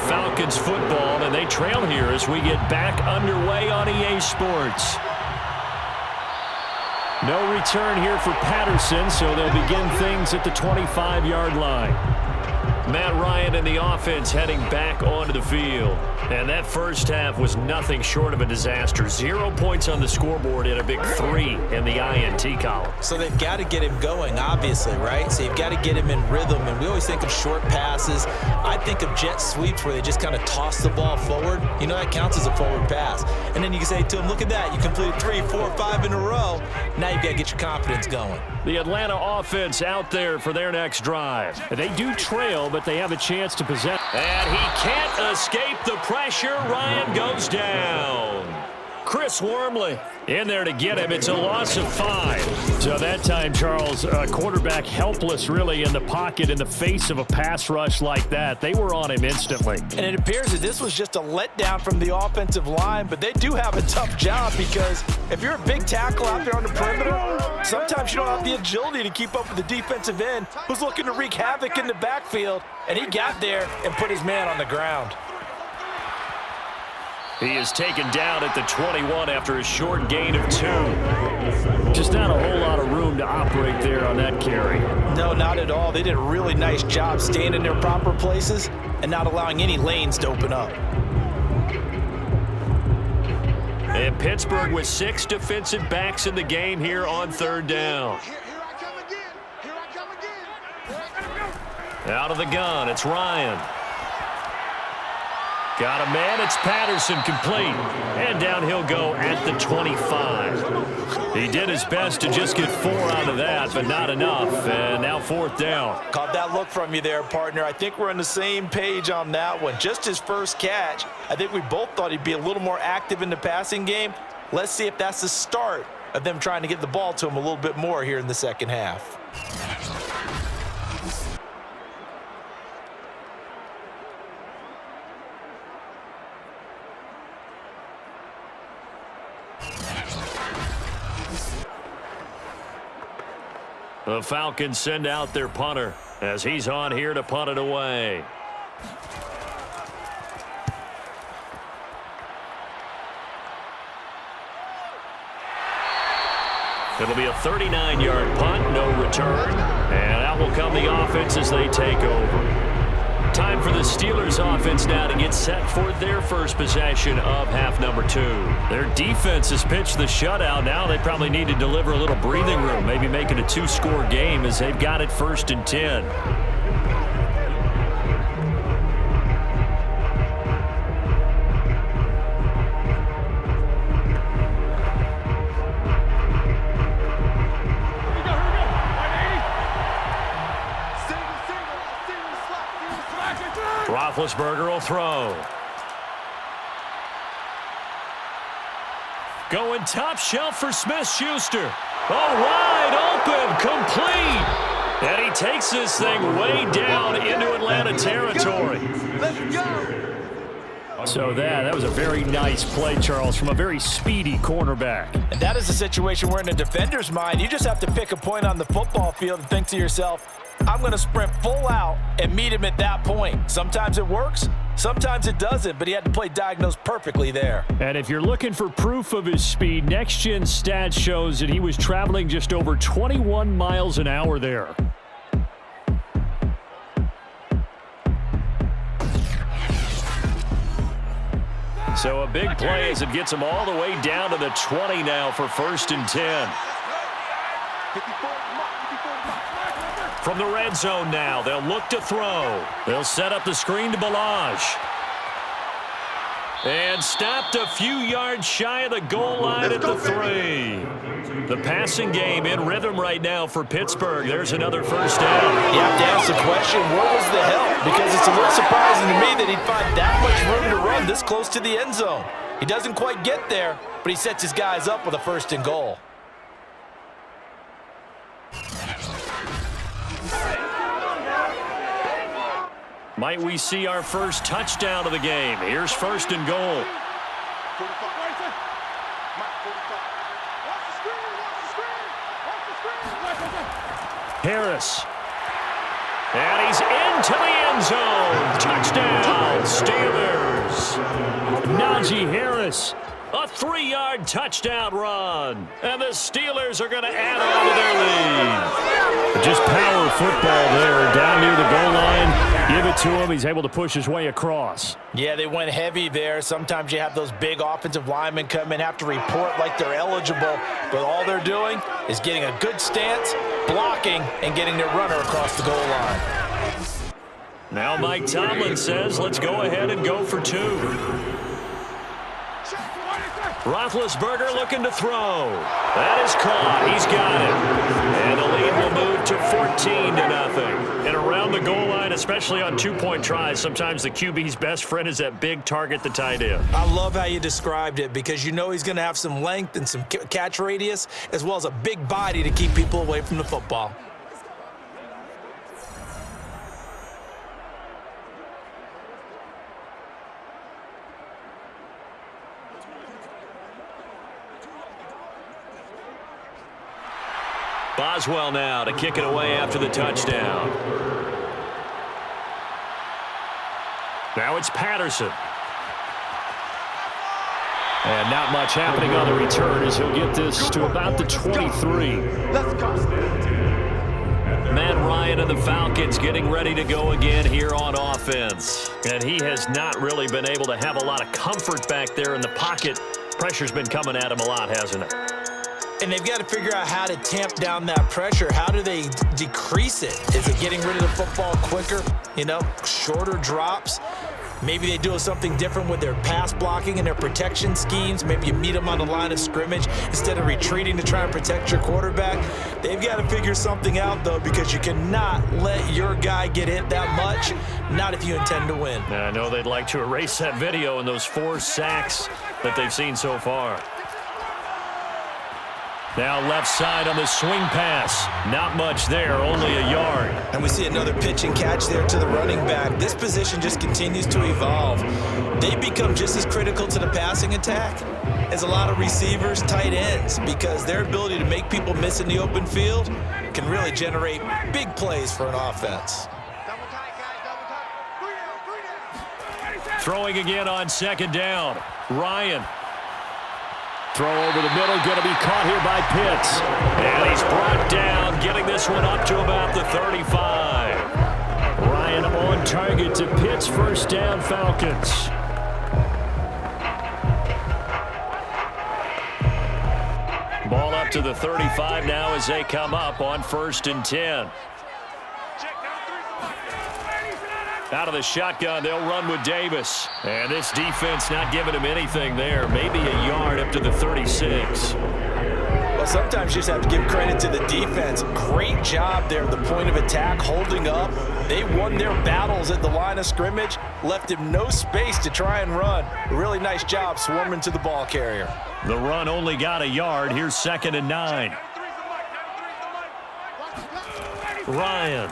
Falcons football, and they trail here as we get back underway on EA Sports. No return here for Patterson, so they'll begin things at the 25-yard line. Matt Ryan and the offense heading back onto the field. And that first half was nothing short of a disaster. 0 points on the scoreboard and a big 3 in the INT column. So they've got to get him going, obviously, right? So you've got to get him in rhythm. And we always think of short passes. I think of jet sweeps where they just kind of toss the ball forward. You know, that counts as a forward pass. And then you can say to him, look at that. You completed 3, 4, 5 in a row. Now you've got to get your confidence going. The Atlanta offense out there for their next drive. They do trail, but they have a chance to possess. And he can't escape the pressure. Ryan goes down. Chris Wormley in there to get him. It's a loss of 5. So that time, Charles, quarterback helpless really in the pocket in the face of a pass rush like that. They were on him instantly. And it appears that this was just a letdown from the offensive line, but they do have a tough job because if you're a big tackle out there on the perimeter, sometimes you don't have the agility to keep up with the defensive end who's looking to wreak havoc in the backfield, and he got there and put his man on the ground. He is taken down at the 21 after a short gain of 2. Just not a whole lot of room to operate there on that carry. No, not at all. They did a really nice job staying in their proper places and not allowing any lanes to open up. And Pittsburgh with 6 defensive backs in the game here on 3rd down. Out of the gun, it's Ryan. Got a man, it's Patterson, complete. And down he'll go at the 25. He did his best to just get 4 out of that, but not enough. And now 4th down. Caught that look from you there, partner. I think we're on the same page on that one. Just his first catch. I think we both thought he'd be a little more active in the passing game. Let's see if that's the start of them trying to get the ball to him a little bit more here in the second half. The Falcons send out their punter as he's on here to punt it away. It'll be a 39-yard punt, no return. And out will come the offense as they take over. Time for the Steelers offense now to get set for their first possession of half number 2. Their defense has pitched the shutout. Now they probably need to deliver a little breathing room, maybe make it a 2-score game as they've got it 1st and 10. Roethlisberger will throw. Going top shelf for Smith-Schuster. Oh, wide open, complete. And he takes this thing way down into Atlanta territory. Let's go. So that was a very nice play, Charles, from a very speedy cornerback. And that is a situation where in a defender's mind, you just have to pick a point on the football field and think to yourself, I'm going to sprint full out and meet him at that point. Sometimes it works, sometimes it doesn't, but he had to play diagnosed perfectly there. And if you're looking for proof of his speed, Next Gen Stats shows that he was traveling just over 21 miles an hour there. So a big play as it gets him all the way down to the 20 now for 1st and 10. From the red zone now, they'll look to throw. They'll set up the screen to Balaj. And stopped a few yards shy of the goal line at the 3. The passing game in rhythm right now for Pittsburgh. There's another 1st down. You have to ask the question, where was the help? Because it's a little surprising to me that he'd find that much room to run this close to the end zone. He doesn't quite get there, but he sets his guys up with a 1st and goal. Might we see our first touchdown of the game? Here's 1st and goal. Harris. And he's into the end zone. Touchdown, Steelers. Najee Harris. A 3-yard touchdown run. And the Steelers are going to add on to their lead. Just power football there. Down near the goal line. Give it to him. He's able to push his way across. Yeah, they went heavy there. Sometimes you have those big offensive linemen come in, have to report like they're eligible. But all they're doing is getting a good stance, blocking, and getting their runner across the goal line. Now Mike Tomlin says, let's go ahead and go for 2. Roethlisberger looking to throw. That is caught. He's got it. And the lead will move to 14-0. And around the goal line, especially on two-point tries, sometimes the QB's best friend is that big target, the tight end. I love how you described it because you know he's going to have some length and some catch radius as well as a big body to keep people away from the football. Boswell now to kick it away after the touchdown. Now it's Patterson. And not much happening on the return as he'll get this to about the 23. Matt Ryan and the Falcons getting ready to go again here on offense. And he has not really been able to have a lot of comfort back there in the pocket. Pressure's been coming at him a lot, hasn't it? And they've got to figure out how to tamp down that pressure. How do they decrease it? Is it getting rid of the football quicker? You know, shorter drops? Maybe they do something different with their pass blocking and their protection schemes. Maybe you meet them on the line of scrimmage instead of retreating to try and protect your quarterback. They've got to figure something out, though, because you cannot let your guy get hit that much, not if you intend to win. And I know they'd like to erase that video and those 4 sacks that they've seen so far. Now left side on the swing pass. Not much there, only a yard. And we see another pitch and catch there to the running back. This position just continues to evolve. They become just as critical to the passing attack as a lot of receivers, tight ends, because their ability to make people miss in the open field can really generate big plays for an offense. Throwing again on second down. Ryan. Throw over the middle, going to be caught here by Pitts. And he's brought down, getting this one up to about the 35. Ryan on target to Pitts, first down, Falcons. Ball up to the 35 now as they come up on 1st and 10. Out of the shotgun, they'll run with Davis. And this defense not giving him anything there. Maybe a yard up to the 36. Well, sometimes you just have to give credit to the defense. Great job there at the point of attack, holding up. They won their battles at the line of scrimmage, left him no space to try and run. A really nice job swarming to the ball carrier. The run only got a yard. Here's 2nd and 9. Ryan.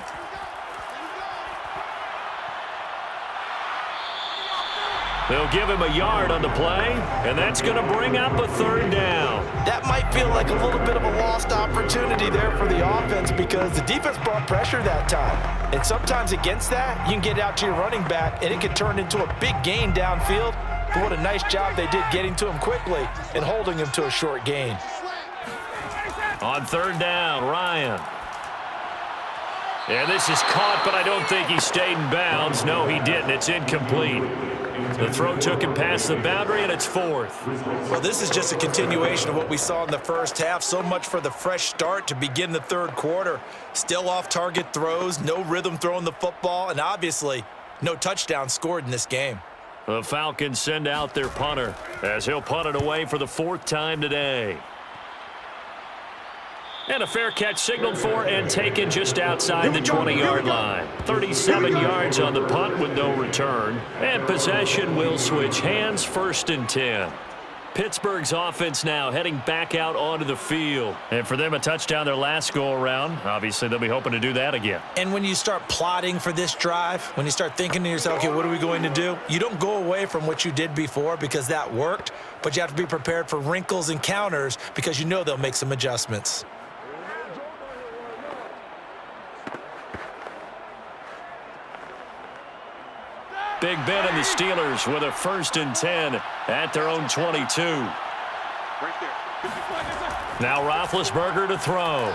They'll give him a yard on the play, and that's going to bring up a 3rd down. That might feel like a little bit of a lost opportunity there for the offense because the defense brought pressure that time. And sometimes against that, you can get out to your running back, and it can turn into a big gain downfield. But what a nice job they did getting to him quickly and holding him to a short gain. On 3rd down, Ryan. And this is caught, but I don't think he stayed in bounds. No, he didn't. It's incomplete. The throw took him past the boundary, and it's 4th. Well, this is just a continuation of what we saw in the first half. So much for the fresh start to begin the 3rd quarter. Still off-target throws, no rhythm throwing the football, and obviously no touchdown scored in this game. The Falcons send out their punter as he'll punt it away for the 4th time today. And a fair catch signaled for and taken just outside the 20-yard line. 37 yards on the punt with no return. And possession will switch hands, 1st and 10. Pittsburgh's offense now heading back out onto the field. And for them, a touchdown their last go-around. Obviously, they'll be hoping to do that again. And when you start plotting for this drive, when you start thinking to yourself, okay, what are we going to do? You don't go away from what you did before because that worked, but you have to be prepared for wrinkles and counters because you know they'll make some adjustments. Big Ben and the Steelers with a 1st and 10 at their own 22. Now Roethlisberger to throw.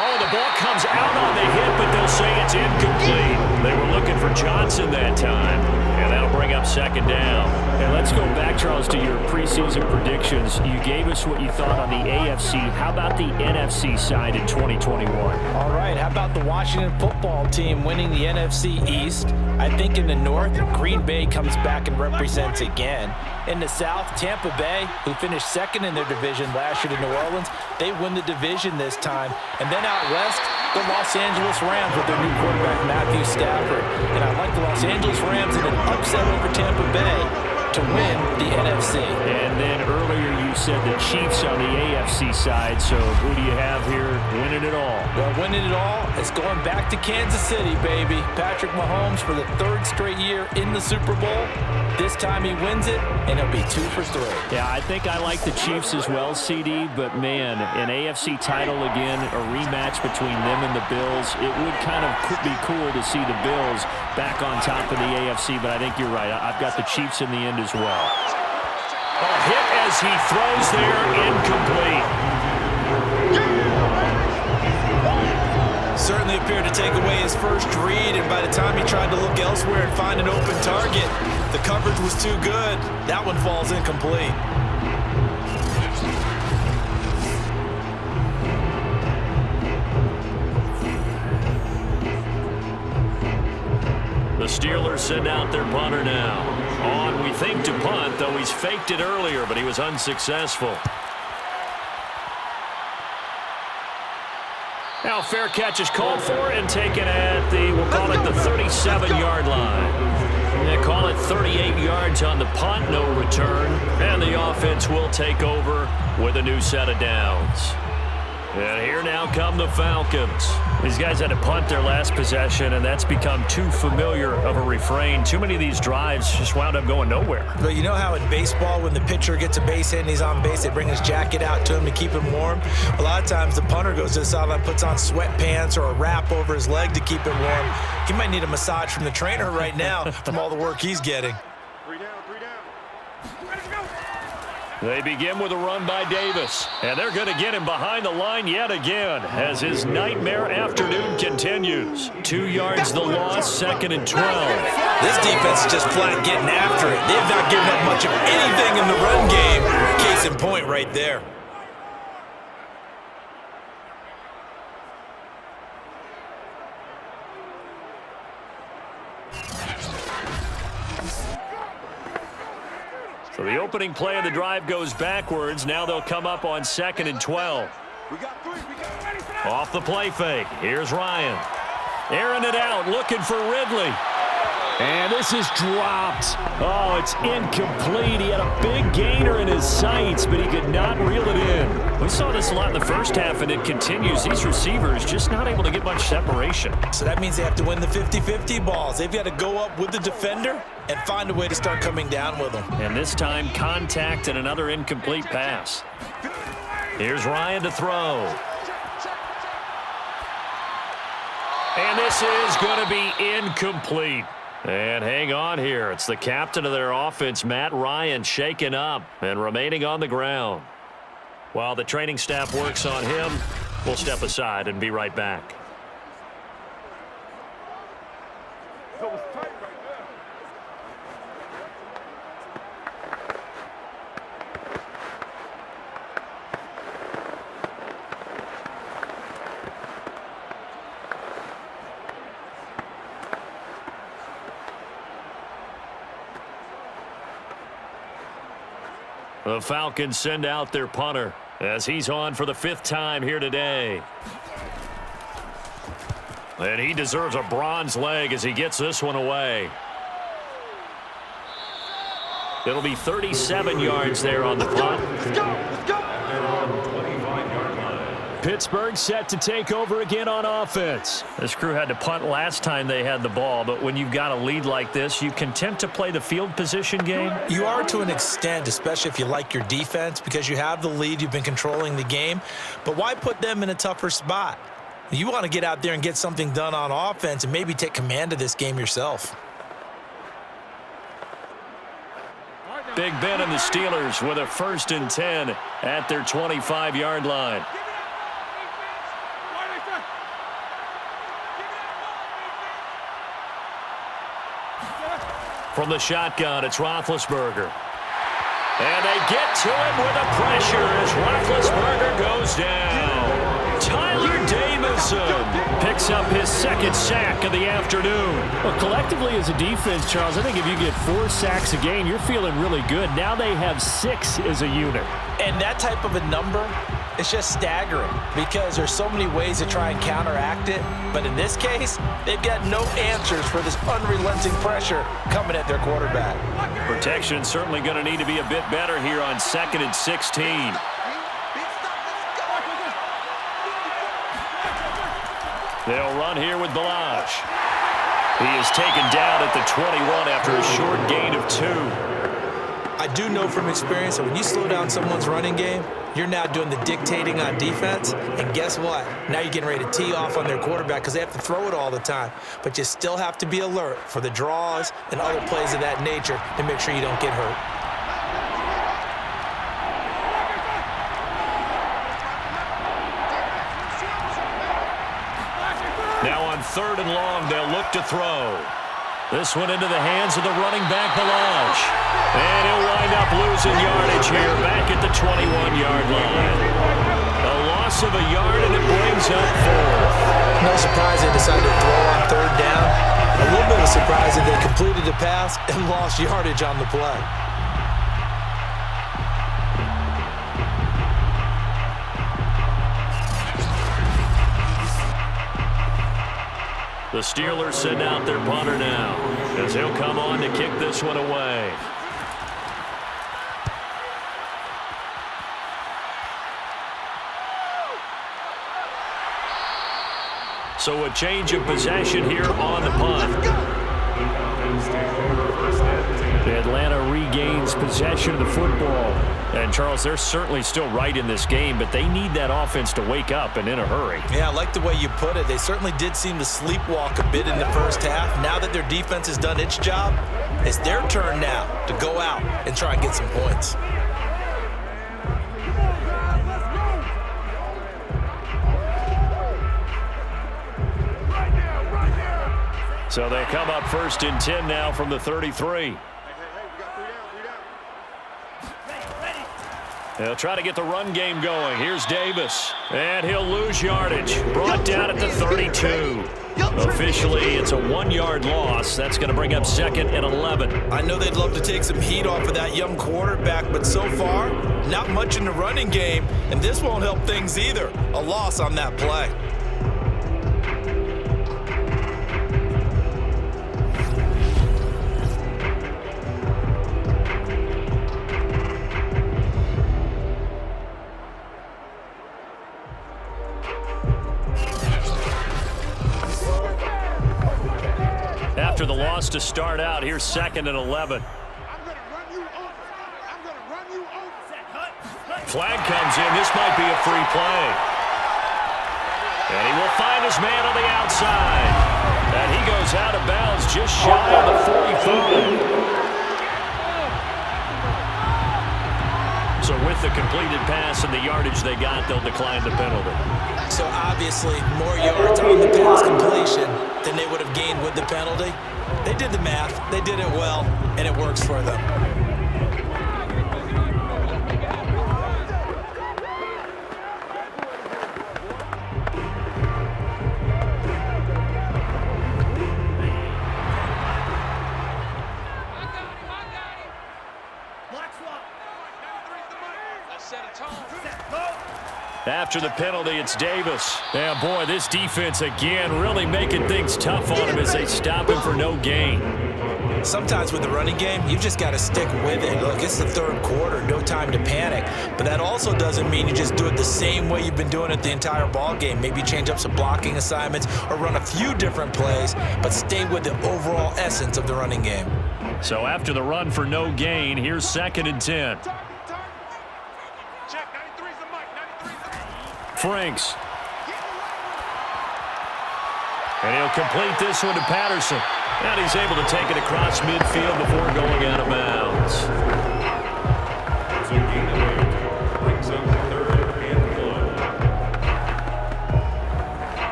Oh, the ball comes out on the hit, but they'll say it's incomplete. They were looking for Johnson that time, and that'll bring up second down. And let's go back, Charles, to your preseason predictions. You gave us what you thought on the AFC. How about the NFC side in 2021? All right, how about the Washington football team winning the NFC East? I think in the North, Green Bay comes back and represents again. In the South, Tampa Bay, who finished second in their division last year to New Orleans, they win the division this time. And then out West, the Los Angeles Rams with their new quarterback, Matthew Stafford. And I like the Los Angeles Rams in an upset over Tampa Bay to win the NFC. And then earlier you said the Chiefs on the AFC side, so who do you have here winning it all? Well, winning it all is going back to Kansas City, baby. Patrick Mahomes for the third straight year in the Super Bowl. This time he wins it, and it'll be 2 for 3. Yeah, I think I like the Chiefs as well, CD, but man, an AFC title again, a rematch between them and the Bills. It would kind of be cool to see the Bills back on top of the AFC, but I think you're right. I've got the Chiefs in the end as well. A hit as he throws there, incomplete. Certainly appeared to take away his first read, and by the time he tried to look elsewhere and find an open target, the coverage was too good. That one falls incomplete. The Steelers send out their punter now. On, we think, to punt, though he's faked it earlier, but he was unsuccessful. Now fair catch is called for and taken at the, we'll call it the 37-yard line. They call it 38 yards on the punt, no return. And the offense will take over with a new set of downs. And here now come the Falcons. These guys had to punt their last possession, and that's become too familiar of a refrain. Too many of these drives just wound up going nowhere. But you know how in baseball, when the pitcher gets a base hit and he's on base, they bring his jacket out to him to keep him warm? A lot of times the punter goes to the sideline, puts on sweatpants or a wrap over his leg to keep it warm. He might need a massage from the trainer right now from all the work he's getting. They begin with a run by Davis, and they're going to get him behind the line yet again as his nightmare afternoon continues. 2 yards the loss, 2nd and 12. This defense is just flat getting after it. They have not given up much of anything in the run game. Case in point right there. So the opening play of the drive goes backwards. Now they'll come up on 2nd and 12. Off the play fake. Here's Ryan. Airing it out, looking for Ridley. And this is dropped. Oh, it's incomplete. He had a big gainer in his sights, but he could not reel it in. We saw this a lot in the first half, and it continues. These receivers just not able to get much separation. So that means they have to win the 50-50 balls. They've got to go up with the defender and find a way to start coming down with them. And this time, contact and another incomplete pass. Here's Ryan to throw. And this is going to be incomplete. And hang on here. It's the captain of their offense, Matt Ryan, shaken up and remaining on the ground. While the training staff works on him, we'll step aside and be right back. The Falcons send out their punter as he's on for the 5th time here today. And he deserves a bronze leg as he gets this one away. It'll be 37 yards there on the punt. Let's go. Pittsburgh set to take over again on offense. This crew had to punt last time they had the ball, but when you've got a lead like this, you content to play the field position game? You are to an extent, especially if you like your defense, because you have the lead, you've been controlling the game. But why put them in a tougher spot? You want to get out there and get something done on offense and maybe take command of this game yourself. Big Ben and the Steelers with a 1st and 10 at their 25-yard line. From the shotgun, it's Roethlisberger. And they get to him with the pressure as Roethlisberger goes down. Tyler Davison picks up his second sack of the afternoon. Well, collectively as a defense, Charles, I think if you get 4 sacks a game, you're feeling really good. Now they have 6 as a unit. And that type of a number, it's just staggering because there's so many ways to try and counteract it. But in this case, they've got no answers for this unrelenting pressure coming at their quarterback. Protection certainly going to need to be a bit better here on 2nd and 16. They'll run here with Balaj. He is taken down at the 21 after a short gain of 2. I do know from experience that when you slow down someone's running game, you're now doing the dictating on defense. And guess what? Now you're getting ready to tee off on their quarterback because they have to throw it all the time. But you still have to be alert for the draws and other plays of that nature to make sure you don't get hurt. Now on 3rd and long, they'll look to throw. This one into the hands of the running back, Balaj. And he'll wind up losing yardage here back at the 21-yard line. A loss of a yard, and it brings up 4th. No surprise they decided to throw on 3rd down. A little bit of surprise that they completed the pass and lost yardage on the play. The Steelers send out their punter now as he'll come on to kick this one away. So a change of possession here on the punt. Atlanta regains possession of the football. And, Charles, they're certainly still right in this game, but they need that offense to wake up and in a hurry. Yeah, I like the way you put it. They certainly did seem to sleepwalk a bit in the first half. Now that their defense has done its job, it's their turn now to go out and try and get some points. So they come up 1st and 10 now from the 33. They'll try to get the run game going. Here's Davis. And he'll lose yardage. Brought down at the 32. Officially, it's a 1-yard loss. That's going to bring up 2nd and 11. I know they'd love to take some heat off of that young quarterback, but so far, not much in the running game, and this won't help things either. A loss on that play. After the loss to start out, here's 2nd and 11. Flag comes in. This might be a free play. And he will find his man on the outside. And he goes out of bounds just shy of the 45. So with the completed pass and the yardage they got, they'll decline the penalty. So obviously, more yards on the pass completion than they would have gained with the penalty. They did the math, they did it well, and it works for them. After the penalty, it's Davis. Yeah, boy, this defense again really making things tough on him as they stop him for no gain. Sometimes with the running game, you just got to stick with it. Look, it's the 3rd quarter, no time to panic. But that also doesn't mean you just do it the same way you've been doing it the entire ball game. Maybe change up some blocking assignments or run a few different plays, but stay with the overall essence of the running game. So after the run for no gain, here's 2nd and 10. Franks. And he'll complete this one to Patterson. And he's able to take it across midfield before going out of bounds.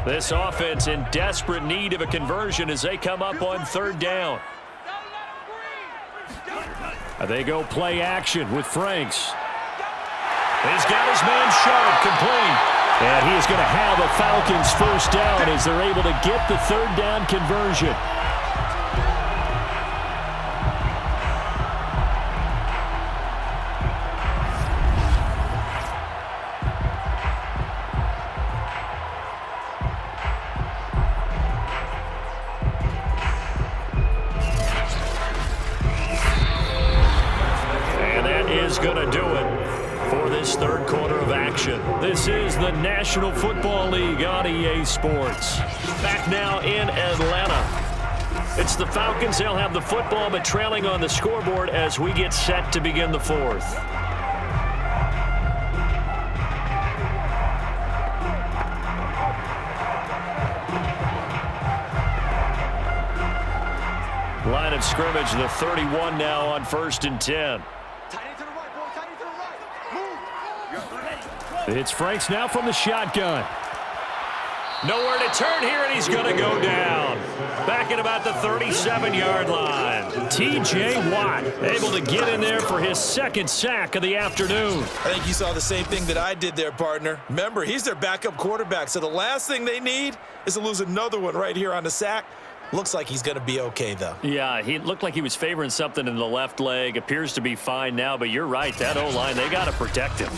This This offense in desperate need of a conversion as they come up on third down. They go play action with Franks. He's got his man Sharp complete. And he is going to have a Falcons first down as they're able to get the third down conversion. Going to do it for this third quarter of action. This is the National Football League on EA Sports. Back now in Atlanta. It's the Falcons. They'll have the football, but trailing on the scoreboard as we get set to begin the fourth. Line of scrimmage, the 31 now on 1st and 10. It's Franks now from the shotgun. Nowhere to turn here, and he's going to go down. Back at about the 37-yard line. T.J. Watt able to get in there for his second sack of the afternoon. I think you saw the same thing that I did there, partner. Remember, he's their backup quarterback, so the last thing they need is to lose another one right here on the sack. Looks like he's going to be okay, though. Yeah, he looked like he was favoring something in the left leg. Appears to be fine now, but you're right. That O-line, they got to protect him.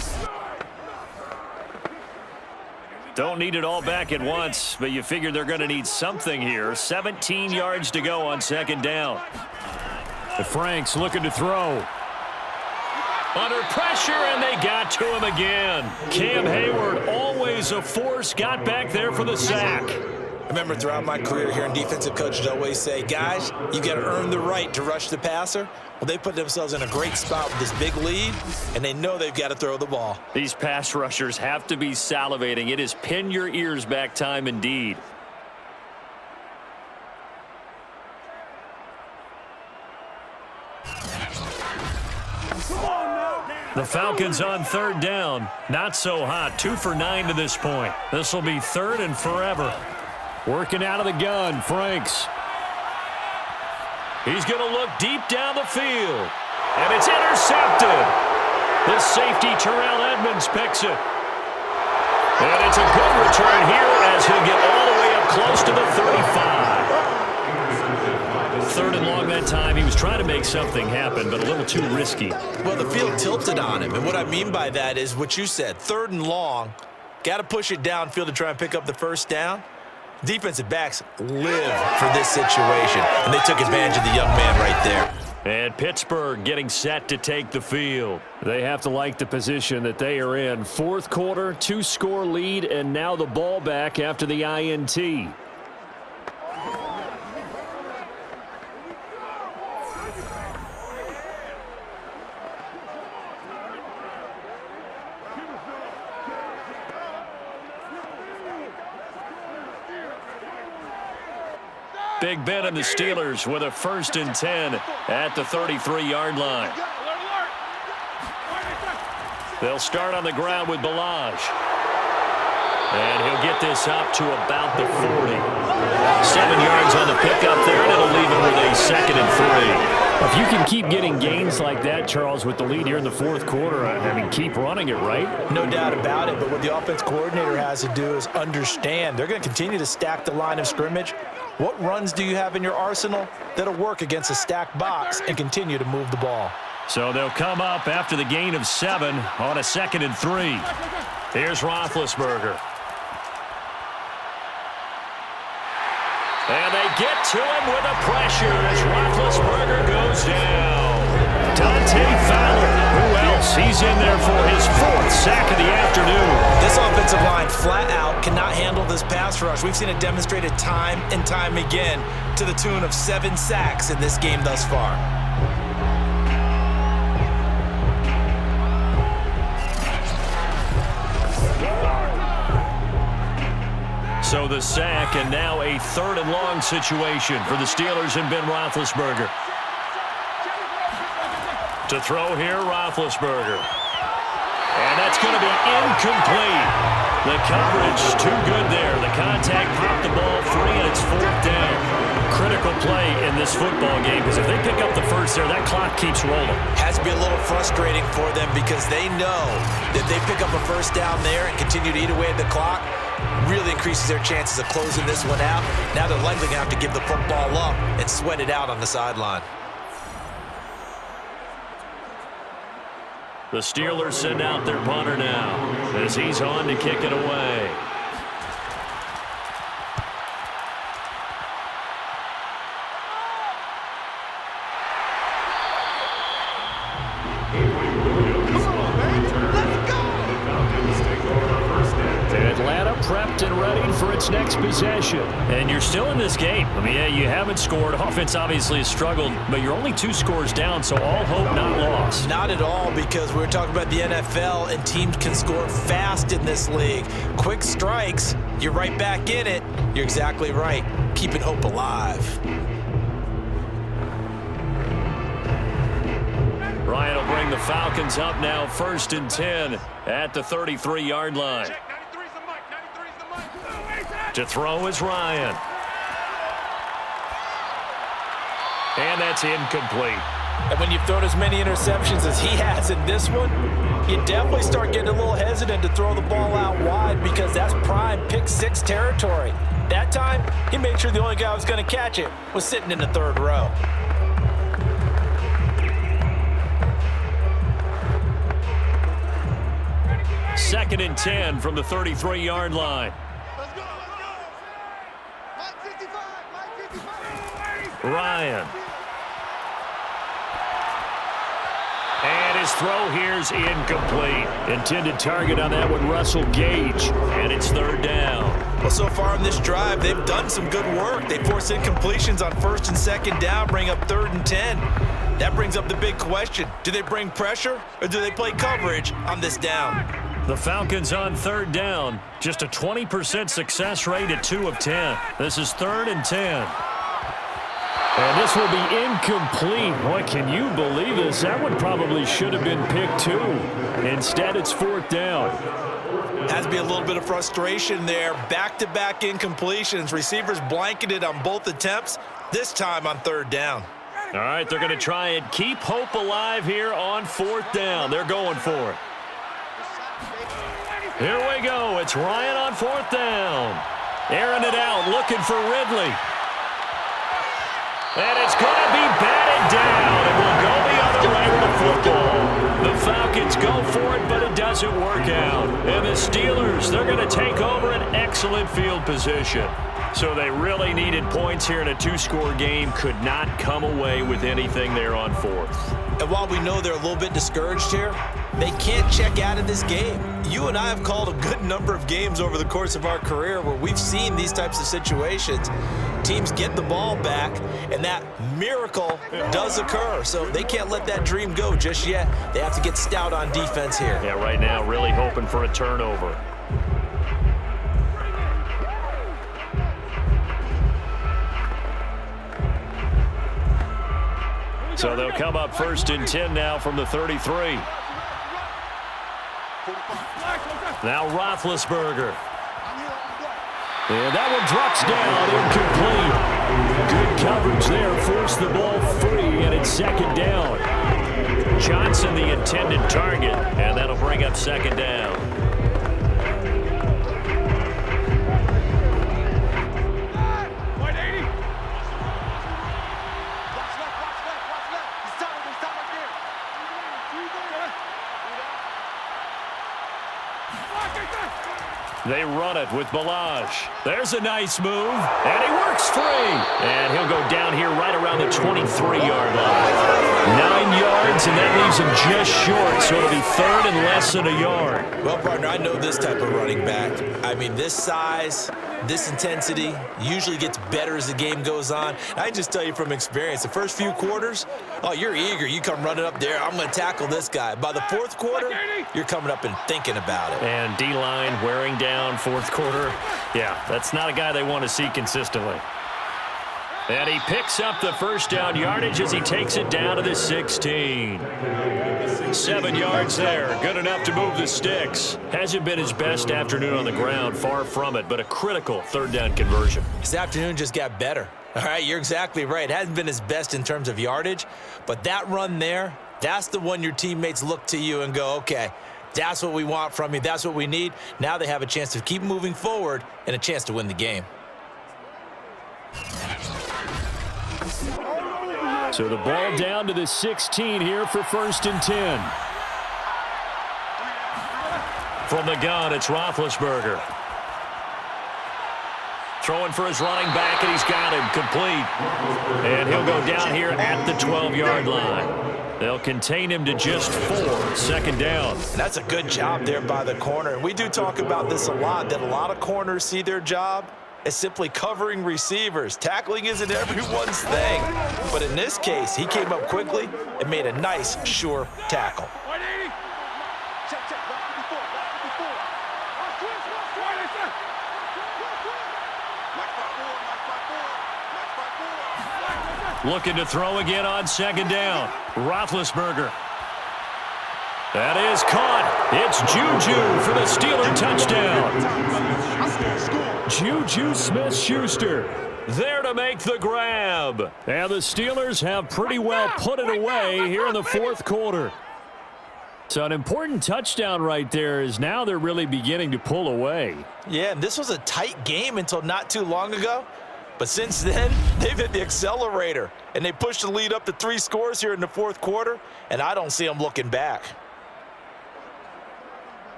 Don't need it all back at once, but you figure they're going to need something here. 17 yards to go on second down. The Franks looking to throw. Under pressure, and they got to him again. Cam Hayward, always a force, got back there for the sack. I remember throughout my career hearing defensive coaches always say, guys, you got to earn the right to rush the passer. Well, they put themselves in a great spot with this big lead, and they know they've got to throw the ball. These pass rushers have to be salivating. It is pin your ears back time indeed. The Falcons on third down. Not so hot. 2 for 9 to this point. This will be third and forever. Working out of the gun, Franks. He's going to look deep down the field. And it's intercepted. The safety, Terrell Edmonds, picks it. And it's a good return here as he'll get all the way up close to the 35. Third and long that time. He was trying to make something happen, but a little too risky. Well, the field tilted on him, and what I mean by that is what you said. Third and long, got to push it downfield to try and pick up the first down. Defensive backs live for this situation, and they took advantage of the young man right there. And Pittsburgh getting set to take the field. They have to like the position that they are in. Fourth quarter, 2-score lead, and now the ball back after the INT. Big Ben and the Steelers with a 1st and 10 at the 33-yard line. They'll start on the ground with Balaj. And he'll get this up to about the 40. 7 yards on the pickup there, and it'll leave him with a 2nd and 3. If you can keep getting gains like that, Charles, with the lead here in the fourth quarter, I mean, keep running it, right? No doubt about it, but what the offense coordinator has to do is understand. They're going to continue to stack the line of scrimmage. What runs do you have in your arsenal that'll work against a stacked box and continue to move the ball? So they'll come up after the gain of 7 on a 2nd and 3. Here's Roethlisberger. And they get to him with a pressure as Roethlisberger goes down. Dante Fowler, who else? He's in there for his 4th sack of the afternoon. This offensive line flat out cannot handle this pass rush. We've seen it demonstrated time and time again to the tune of 7 sacks in this game thus far. So the sack, and now a 3rd and long situation for the Steelers and Ben Roethlisberger. To throw here, Roethlisberger. And that's going to be incomplete. The coverage too good there. The contact popped the ball free, and it's 4th down. Critical play in this football game because if they pick up the first there, that clock keeps rolling. Has to be a little frustrating for them because they know that they pick up a first down there and continue to eat away at the clock, really increases their chances of closing this one out. Now they're likely going to have to give the football up and sweat it out on the sideline. The Steelers send out their punter now as he's on to kick it away. Atlanta prepped and ready for its next possession. And you're still in this game. I mean, yeah, you haven't scored. Offense obviously has struggled, but you're only 2 scores down, so all hope not lost. Not at all, because we were talking about the NFL, and teams can score fast in this league. Quick strikes, you're right back in it. You're exactly right. Keeping hope alive. Ryan will bring the Falcons up now, 1st and 10 at the 33-yard line. To throw is Ryan. And that's incomplete. And when you've thrown as many interceptions as he has in this one, you definitely start getting a little hesitant to throw the ball out wide because that's prime pick-6 territory. That time, he made sure the only guy who was going to catch it was sitting in the 3rd row. Second and 10 from the 33-yard line. Ryan. And his throw here's incomplete. Intended target on that one, Russell Gage. And it's 3rd down. Well, so far in this drive, they've done some good work. They force incompletions on 1st and 2nd down, bring up 3rd and 10. That brings up the big question. Do they bring pressure or do they play coverage on this down? The Falcons on 3rd down. Just a 20% success rate at 2 of 10. This is 3rd and 10. And this will be incomplete. Boy, can you believe this? That one probably should have been picked 2. Instead, it's 4th down. Has to be a little bit of frustration there. Back-to-back incompletions. Receivers blanketed on both attempts, this time on 3rd down. All right, they're going to try and keep hope alive here on 4th down. They're going for it. Here we go. It's Ryan on 4th down. Airing it out, looking for Ridley. And it's going to be batted down. It will go the other way with the football. The Falcons go for it, but it doesn't work out. And the Steelers, they're going to take over an excellent field position. So they really needed points here in a 2-score game. Could not come away with anything there on 4th. And while we know they're a little bit discouraged here, they can't check out of this game. You and I have called a good number of games over the course of our career where we've seen these types of situations. Teams get the ball back, and that miracle does occur. So they can't let that dream go just yet. They have to get stout on defense here. Yeah, right now really hoping for a turnover. So they'll come up 1st and 10 now from the 33. Now Roethlisberger. And that one drops down, incomplete. Good coverage there, forced the ball free, and it's 2nd down. Johnson the intended target, and that'll bring up 2nd down. They run it with Balaj. There's a nice move, and he works free. And he'll go down here right around the 23-yard line. 9 yards, and that leaves him just short, so it'll be 3rd and less than a yard. Well, partner, I know this type of running back. I mean, this size, this intensity usually gets better as the game goes on. I just tell you from experience, the first few quarters, oh, you're eager. You come running up there, I'm going to tackle this guy. By the 4th quarter, you're coming up and thinking about it. And D-line wearing down 4th quarter. Yeah, that's not a guy they want to see consistently. And he picks up the first down yardage as he takes it down to the 16. 7 yards there. Good enough to move the sticks. Hasn't been his best afternoon on the ground. Far from it, but a critical third down conversion. His afternoon just got better. All right, you're exactly right. It hasn't been his best in terms of yardage, but that run there, that's the one your teammates look to you and go, okay, that's what we want from you. That's what we need. Now they have a chance to keep moving forward and a chance to win the game. So the ball down to the 16 here for 1st and 10. From the gun, it's Roethlisberger. Throwing for his running back, and he's got him complete. And he'll go down here at the 12-yard line. They'll contain him to just 4. 2nd down. And that's a good job there by the corner. And we do talk about this a lot, that a lot of corners see their job as simply covering receivers. Tackling isn't everyone's thing. But in this case, he came up quickly and made a nice, sure tackle. Looking to throw again on 2nd down. Roethlisberger. That is caught. It's Juju for the Steeler touchdown. Juju Smith-Schuster there to make the grab. And the Steelers have pretty well put it away here in the 4th quarter. So an important touchdown right there is now they're really beginning to pull away. Yeah, and this was a tight game until not too long ago. But since then, they've hit the accelerator, and they pushed the lead up to 3 scores here in the 4th quarter, and I don't see them looking back.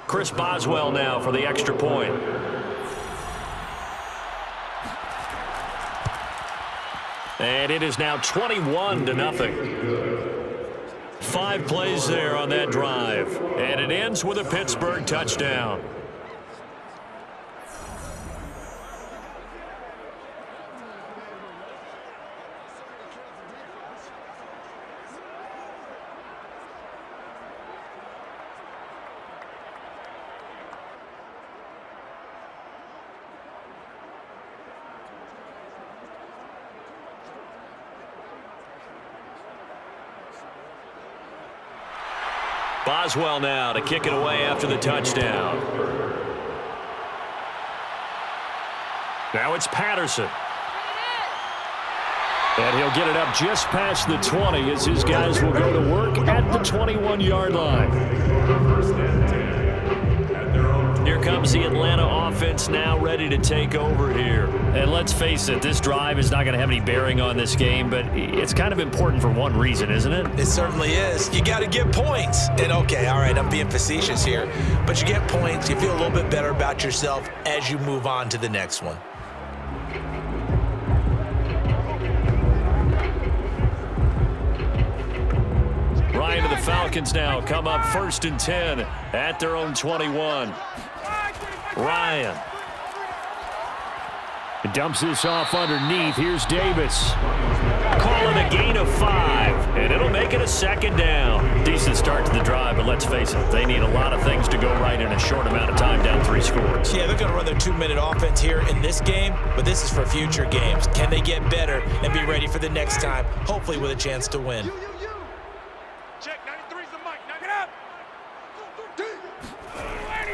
Chris Boswell now for the extra point. And it is now 21-0. 5 plays there on that drive. And it ends with a Pittsburgh touchdown. Boswell now to kick it away after the touchdown. Now it's Patterson. And he'll get it up just past the 20 as his guys will go to work at the 21-yard line. Here comes the Atlanta offense now ready to take over here. And let's face it, this drive is not going to have any bearing on this game, but it's kind of important for one reason, isn't it? It certainly is. You got to get points. And okay, all right, I'm being facetious here, but you get points, you feel a little bit better about yourself as you move on to the next one. Ryan to the Falcons now come up 1st and 10 at their own 21. Ryan. It dumps this off underneath. Here's Davis. Calling a gain of 5, and it'll make it a 2nd down. Decent start to the drive, but let's face it, they need a lot of things to go right in a short amount of time, down 3 scores. Yeah, they're going to run their 2-minute offense here in this game, but this is for future games. Can they get better and be ready for the next time, hopefully with a chance to win?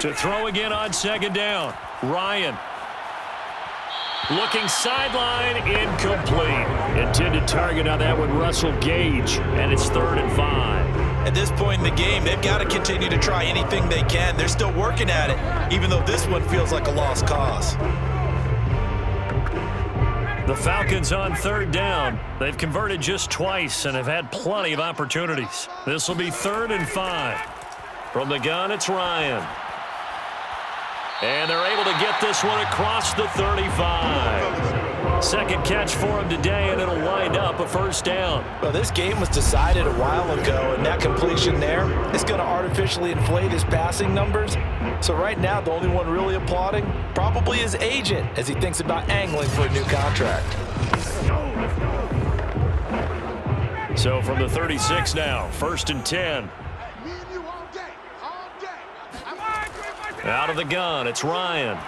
To throw again on 2nd down. Ryan. Looking sideline, incomplete. Intended target on that one, Russell Gage, and it's 3rd and 5. At this point in the game, they've got to continue to try anything they can. They're still working at it, even though this one feels like a lost cause. The Falcons on 3rd down. They've converted just twice and have had plenty of opportunities. This will be 3rd and 5. From the gun, it's Ryan. And they're able to get this one across the 35. Second catch for him today, and it'll wind up a 1st down. Well, this game was decided a while ago, and that completion there is going to artificially inflate his passing numbers. So right now, the only one really applauding probably his agent as he thinks about angling for a new contract. So from the 36 now, 1st and 10. Out of the gun, it's Ryan.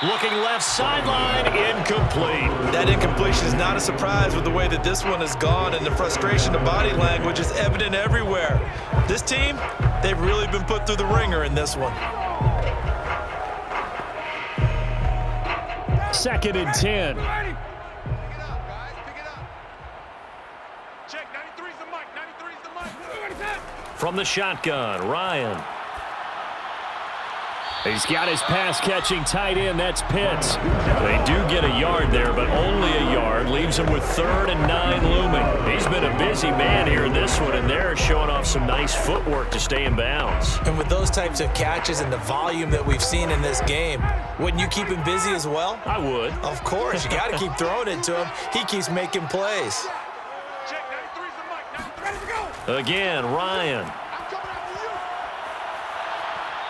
Looking left sideline, incomplete. That incompletion is not a surprise with the way that this one has gone, and the frustration of body language is evident everywhere. This team, they've really been put through the ringer in this one. 2nd and 10. Check, 93's the mic, 93's the mic. From the shotgun, Ryan. He's got his pass-catching tight end. That's Pitts. They do get a yard there, but only a yard. Leaves him with 3rd and 9 looming. He's been a busy man here in this one, and they're showing off some nice footwork to stay in bounds. And with those types of catches and the volume that we've seen in this game, wouldn't you keep him busy as well? I would. Of course. You got to keep throwing it to him. He keeps making plays. Check, 93's the mic, 93, ready to go. Again, Ryan.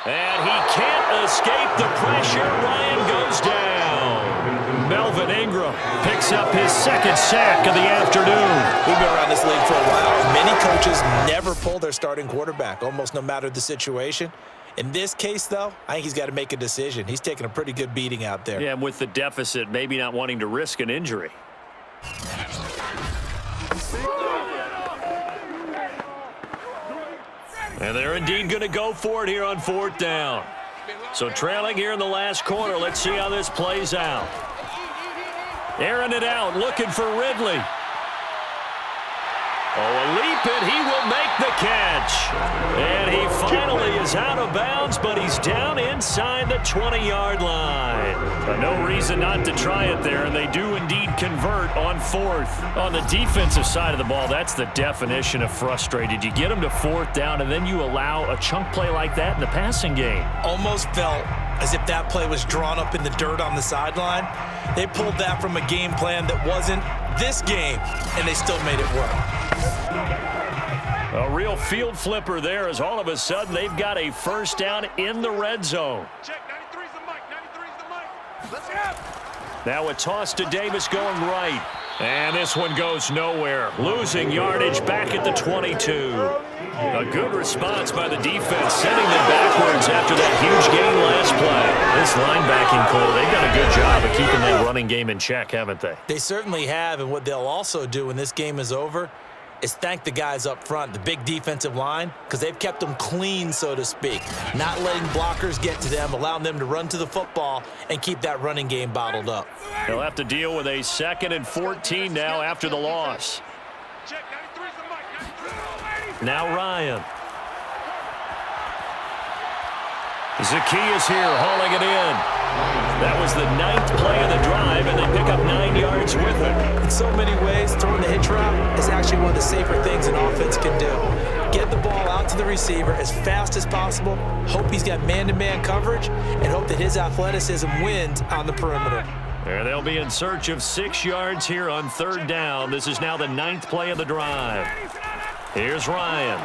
And he can't escape the pressure. Ryan goes down. Melvin Ingram picks up his 2nd sack of the afternoon. We've been around this league for a while. Many coaches never pull their starting quarterback, almost no matter the situation. In this case, though, I think he's got to make a decision. He's taking a pretty good beating out there. Yeah, and with the deficit, maybe not wanting to risk an injury. And they're indeed going to go for it here on 4th down. So trailing here in the last quarter. Let's see how this plays out. Airing it out, looking for Ridley. Oh, a leap, and he will make the catch. And he finally is out of bounds, but he's down inside the 20-yard line. No reason not to try it there, and they do indeed convert on 4th. On the defensive side of the ball, that's the definition of frustrated. You get them to 4th down, and then you allow a chunk play like that in the passing game. Almost felt as if that play was drawn up in the dirt on the sideline. They pulled that from a game plan that wasn't this game, and they still made it work. A real field flipper there as all of a sudden they've got a 1st down in the red zone. Check, 93's the mic, 93's the mic. Let's go. Now a toss to Davis going right. And this one goes nowhere. Losing yardage back at the 22. A good response by the defense, sending them backwards after that huge gain last play. This linebacking core, they've done a good job of keeping that running game in check, haven't they? They certainly have, and what they'll also do when this game is over is thank the guys up front, the big defensive line, because they've kept them clean, so to speak. Not letting blockers get to them, allowing them to run to the football and keep that running game bottled up. They'll have to deal with a 2nd and 14 now after the loss. Check, 93's the mic, 93's. Now Ryan. Zacchaeus here hauling it in. That was the 9th play of the drive, and they pick up 9 yards with it. In so many ways, throwing the hitch route is actually one of the safer things an offense can do. Get the ball out to the receiver as fast as possible, hope he's got man-to-man coverage, and hope that his athleticism wins on the perimeter. There they'll be in search of 6 yards here on 3rd down. This is now the 9th play of the drive. Here's Ryan.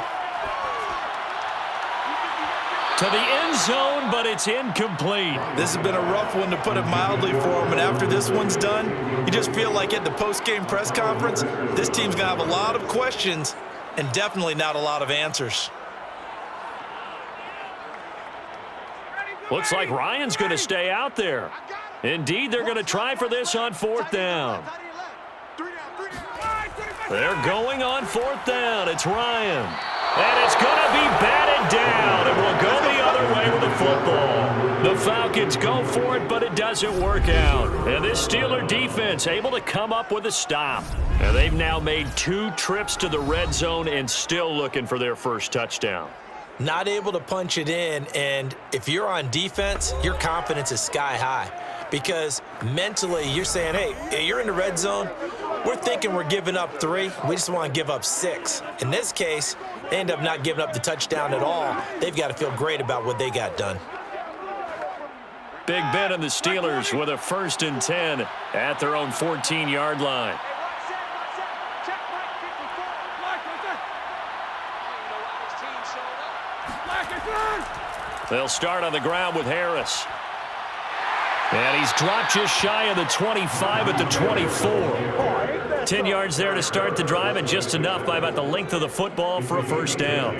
To the end zone, but it's incomplete. This has been a rough one, to put it mildly, for him. And after this one's done, you just feel like at the post-game press conference, this team's going to have a lot of questions and definitely not a lot of answers. Looks like Ryan's going to stay out there. Indeed, they're going to try for this on 4th down. They're going on 4th down. It's Ryan. And it's going to be batted down. It will go the other way with the football. The Falcons go for it, but it doesn't work out. And this Steeler defense able to come up with a stop. And they've now made 2 trips to the red zone and still looking for their first touchdown. Not able to punch it in, and if you're on defense, your confidence is sky high. Because mentally, you're saying, hey, you're in the red zone. We're thinking we're giving up 3. We just want to give up 6. In this case, they end up not giving up the touchdown at all. They've got to feel great about what they got done. Big Ben and the Steelers with a 1st and 10 at their own 14-yard line. They'll start on the ground with Harris. And he's dropped just shy of the 25 at the 24. 10 yards there to start the drive, and just enough by about the length of the football for a 1st down.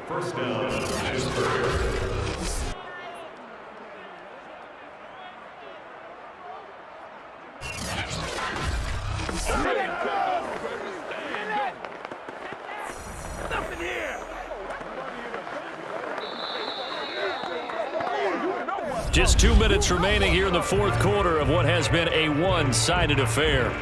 First down, Pittsburgh. Just 2 minutes remaining here in the fourth quarter of what has been a one-sided affair.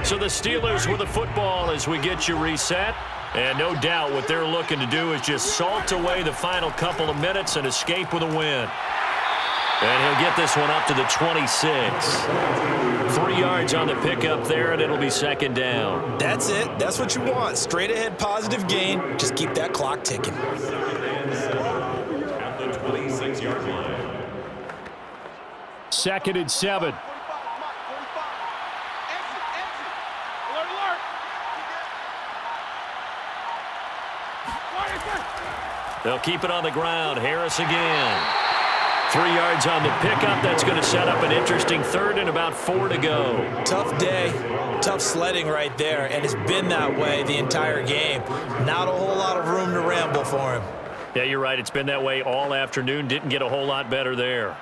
So the Steelers with the football as we get you reset. And no doubt what they're looking to do is just salt away the final couple of minutes and escape with a win. And he'll get this one up to the 26. 3 yards on the pickup there, and it'll be second down. That's it. That's what you want. Straight ahead positive gain. Just keep that clock ticking. At the 26-yard line. 2nd and 7. They'll keep it on the ground. Harris again. 3 yards on the pickup. That's going to set up an interesting third and about 4 to go. Tough day, tough sledding right there, and it's been that way the entire game. Not a whole lot of room to ramble for him. Yeah, you're right. It's been that way all afternoon. Didn't get a whole lot better there.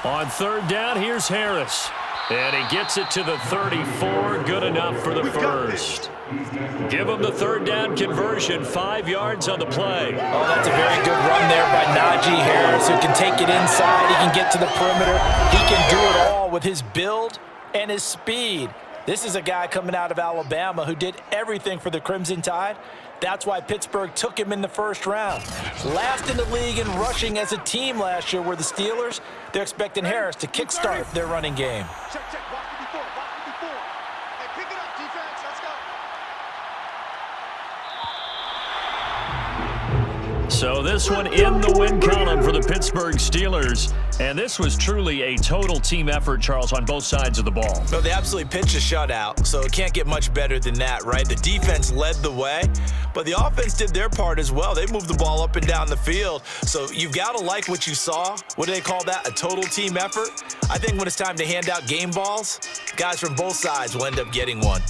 On third down, here's Harris. And he gets it to the 34. Good enough for the first. Give him the third down conversion. 5 yards on the play. Oh, that's a very good run there by Najee Harris, who can take it inside. He can get to the perimeter. He can do it all with his build and his speed. This is a guy coming out of Alabama who did everything for the Crimson Tide. That's why Pittsburgh took him in the first round. Last in the league in rushing as a team last year were the Steelers. They're expecting Harris to kickstart their running game. Check, check. Block it before. Hey, pick it up, defense. Let's go. So this one in the win column for the Pittsburgh Steelers. And this was truly a total team effort, Charles, on both sides of the ball. No, they absolutely pitched a shutout, so it can't get much better than that, right? The defense led the way, but the offense did their part as well. They moved the ball up and down the field, so you've got to like what you saw. What do they call that? A total team effort? I think when it's time to hand out game balls, guys from both sides will end up getting one.